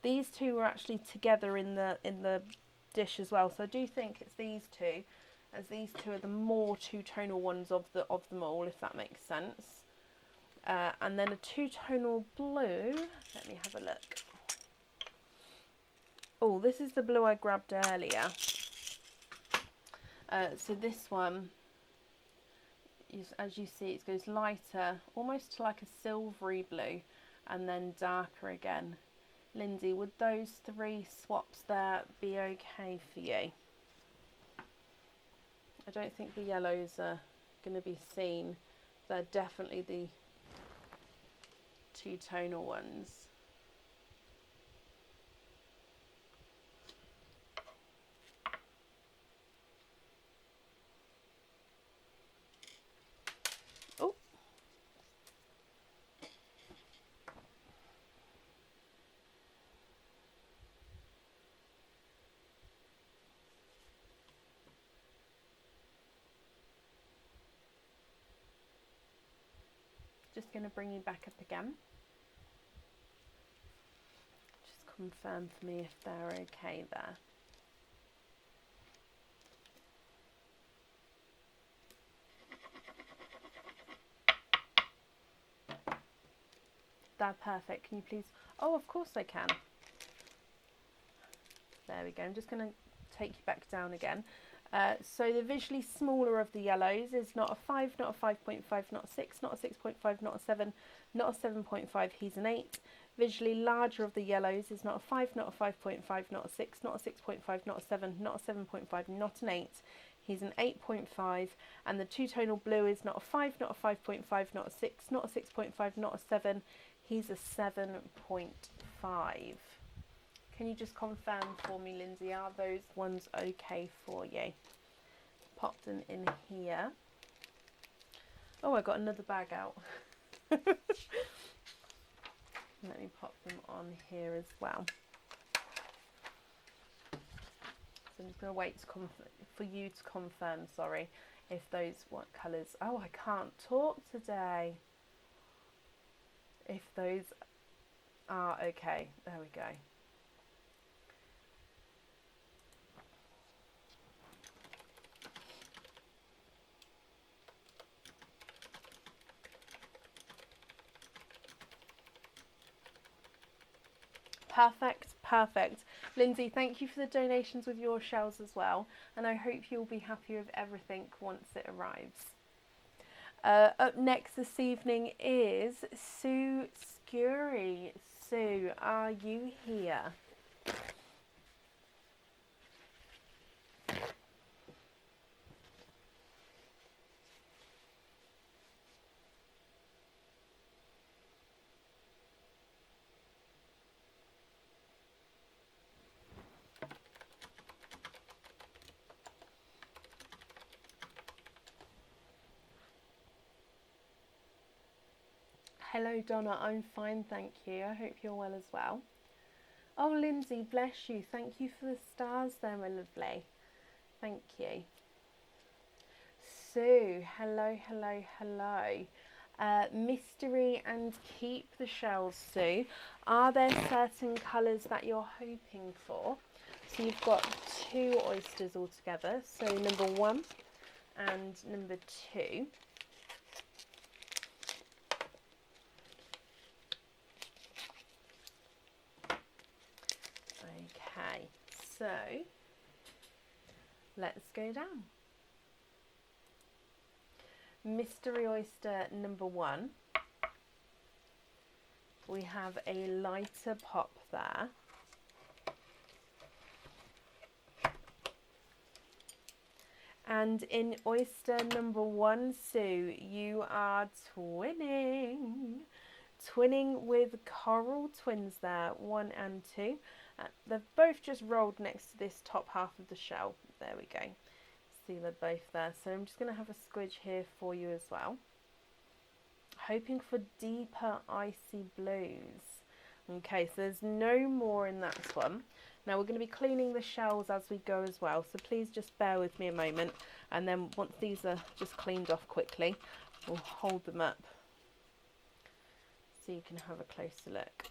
these two were actually together in the dish as well, so I do think it's these two, as these two are the more two-tonal ones of them all, if that makes sense. And then a two-tonal blue, let me have a look. Oh, this is the blue I grabbed earlier. So this one is, as you see, it goes lighter, almost like a silvery blue, and then darker again. Lindsay, would those three swaps there be okay for you? I don't think the yellows are going to be seen. They're definitely the two-tonal ones. Oh. Just going to bring you back up again. Just confirm for me if they're okay there. They're perfect. Can you please... Oh, of course I can. There we go. I'm just going to take you back down again. So the visually smaller of the yellows is not a 5, not a 5.5, not a 6, not a 6.5, not a 7, not a 7.5, he's an 8. Visually larger of the yellows is not a 5, not a 5.5, not a 6, not a 6.5, not a 7, not a 7.5, not an 8. He's an 8.5. And the two-tonal blue is not a 5, not a 5.5, not a 6, not a 6.5, not a 7. He's a 7.5. Can you just confirm for me, Lindsay, are those ones okay for you? Pop them in here. Oh, I got another bag out. Let me pop them on here as well. So I'm just going to wait for you to confirm, sorry, if those what colours. Oh, I can't talk today. If those are okay. There we go. Perfect, perfect. Lindsay, thank you for the donations with your shells as well, and I hope you'll be happy with everything once it arrives. Up next this evening is Sue Scurry. Sue, are you here? Hello Donna, I'm fine, thank you. I hope you're well as well. Oh Lindsay, bless you. Thank you for the stars there, my lovely. Thank you. Sue, hello, hello, hello. Mystery and keep the shells, Sue. Are there certain colours that you're hoping for? So you've got 2 oysters altogether. So number 1 and number 2. Okay, so let's go down. Mystery oyster number 1. We have a lighter pop there. And in oyster number 1, Sue, you are twinning. Twinning with coral twins there, 1 and 2. They've both just rolled next to this top half of the shell. There we go. See, they're both there. So I'm just going to have a squidge here for you as well. Hoping for deeper icy blues. Okay, so there's no more in that one. Now we're going to be cleaning the shells as we go as well. So please just bear with me a moment. And then once these are just cleaned off quickly, we'll hold them up so you can have a closer look.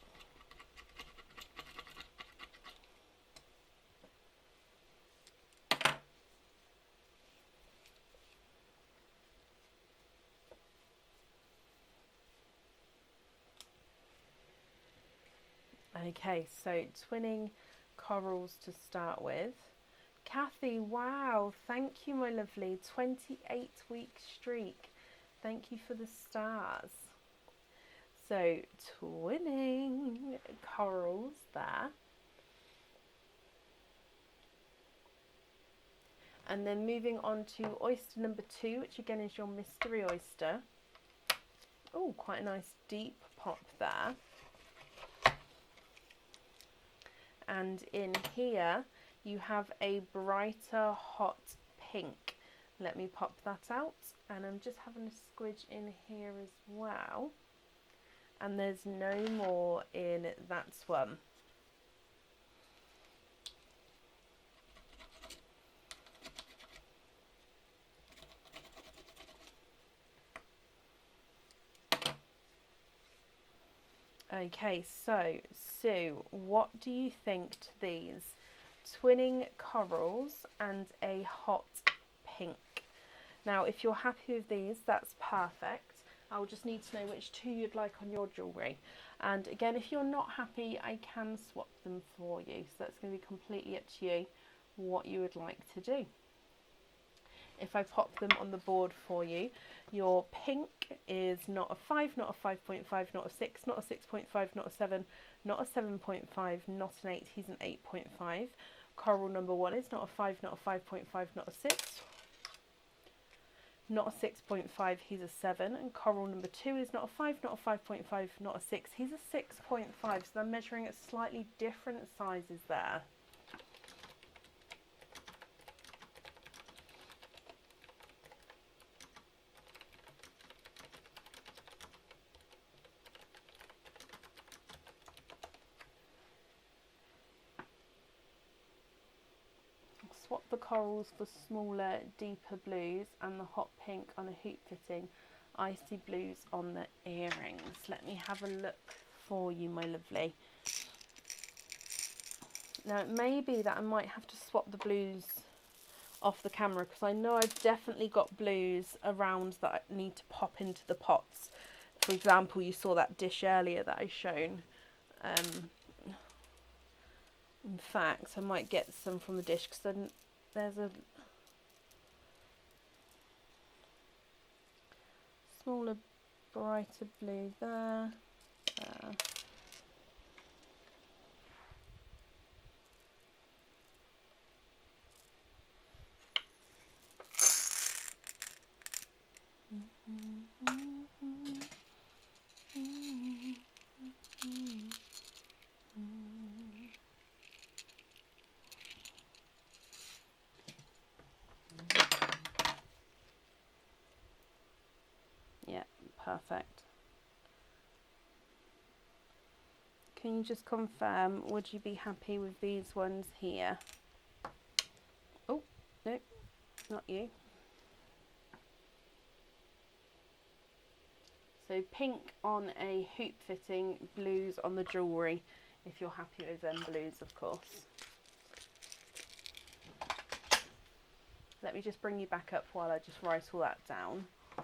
Okay, so twinning corals to start with. Kathy, wow, thank you, my lovely. 28-week streak. Thank you for the stars. So twinning corals there. And then moving on to oyster number 2, which again is your mystery oyster. Oh, quite a nice deep pop there. And in here you have a brighter hot pink. Let me pop that out, and I'm just having a squidge in here as well. And there's no more in that one. Okay, so Sue, what do you think to these? Twinning corals and a hot pink. Now, if you're happy with these, that's perfect. I'll just need to know which 2 you'd like on your jewellery. And again, if you're not happy, I can swap them for you. So that's going to be completely up to you what you would like to do. If I pop them on the board for you, your pink is not a 5, not a 5.5, not a 6, not a 6.5, not a 7, not a 7.5, not an 8, he's an 8.5. Coral number 1 is not a 5, not a 5.5, not a 6. Not a 6.5, he's a 7. And coral number 2 is not a 5, not a 5.5, not a 6, he's a 6.5. So they're measuring at slightly different sizes there. swap the corals for smaller, deeper blues and the hot pink on a hoop fitting, icy blues on the earrings. Let me have a look for you, my lovely. Now it may be that I might have to swap the blues off the camera because I know I've definitely got blues around that I need to pop into the pots. For example, you saw that dish earlier that I shown. In fact, I might get some from the dish because then there's a smaller, brighter blue there. Yeah, perfect. Can you just confirm, would you be happy with these ones here? Oh, no, not you. So pink on a hoop fitting, blues on the jewellery, if you're happy with them blues, of course. Let me just bring you back up while I just write all that down. So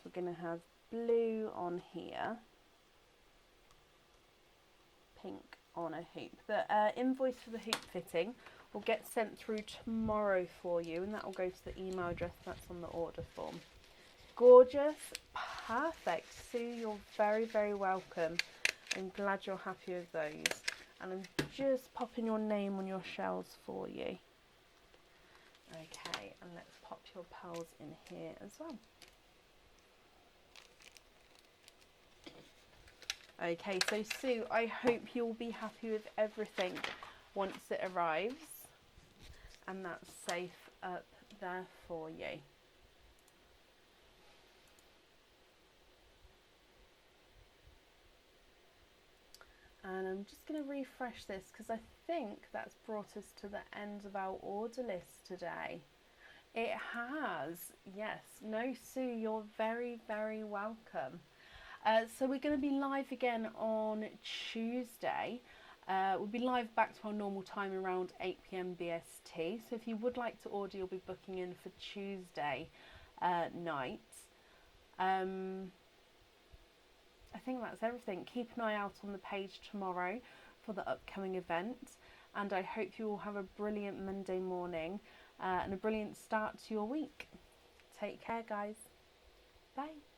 we're going to have blue on here, pink on a hoop. The invoice for the hoop fitting will get sent through tomorrow for you, and that will go to the email address that's on the order form. Gorgeous, perfect. Sue, you're very, very welcome. I'm glad you're happy with those. And I'm just popping your name on your shells for you. Okay, and let's pop your pearls in here as well. Okay, so Sue, I hope you'll be happy with everything once it arrives. And that's safe up there for you. And I'm just going to refresh this because I think that's brought us to the end of our order list today. It has, yes. No, Sue, you're very, very welcome. So we're going to be live again on Tuesday. We'll be live back to our normal time around 8 PM BST. So if you would like to order, you'll be booking in for Tuesday night. I think that's everything. Keep an eye out on the page tomorrow for the upcoming event, and I hope you all have a brilliant Monday morning and a brilliant start to your week. Take care, guys. Bye.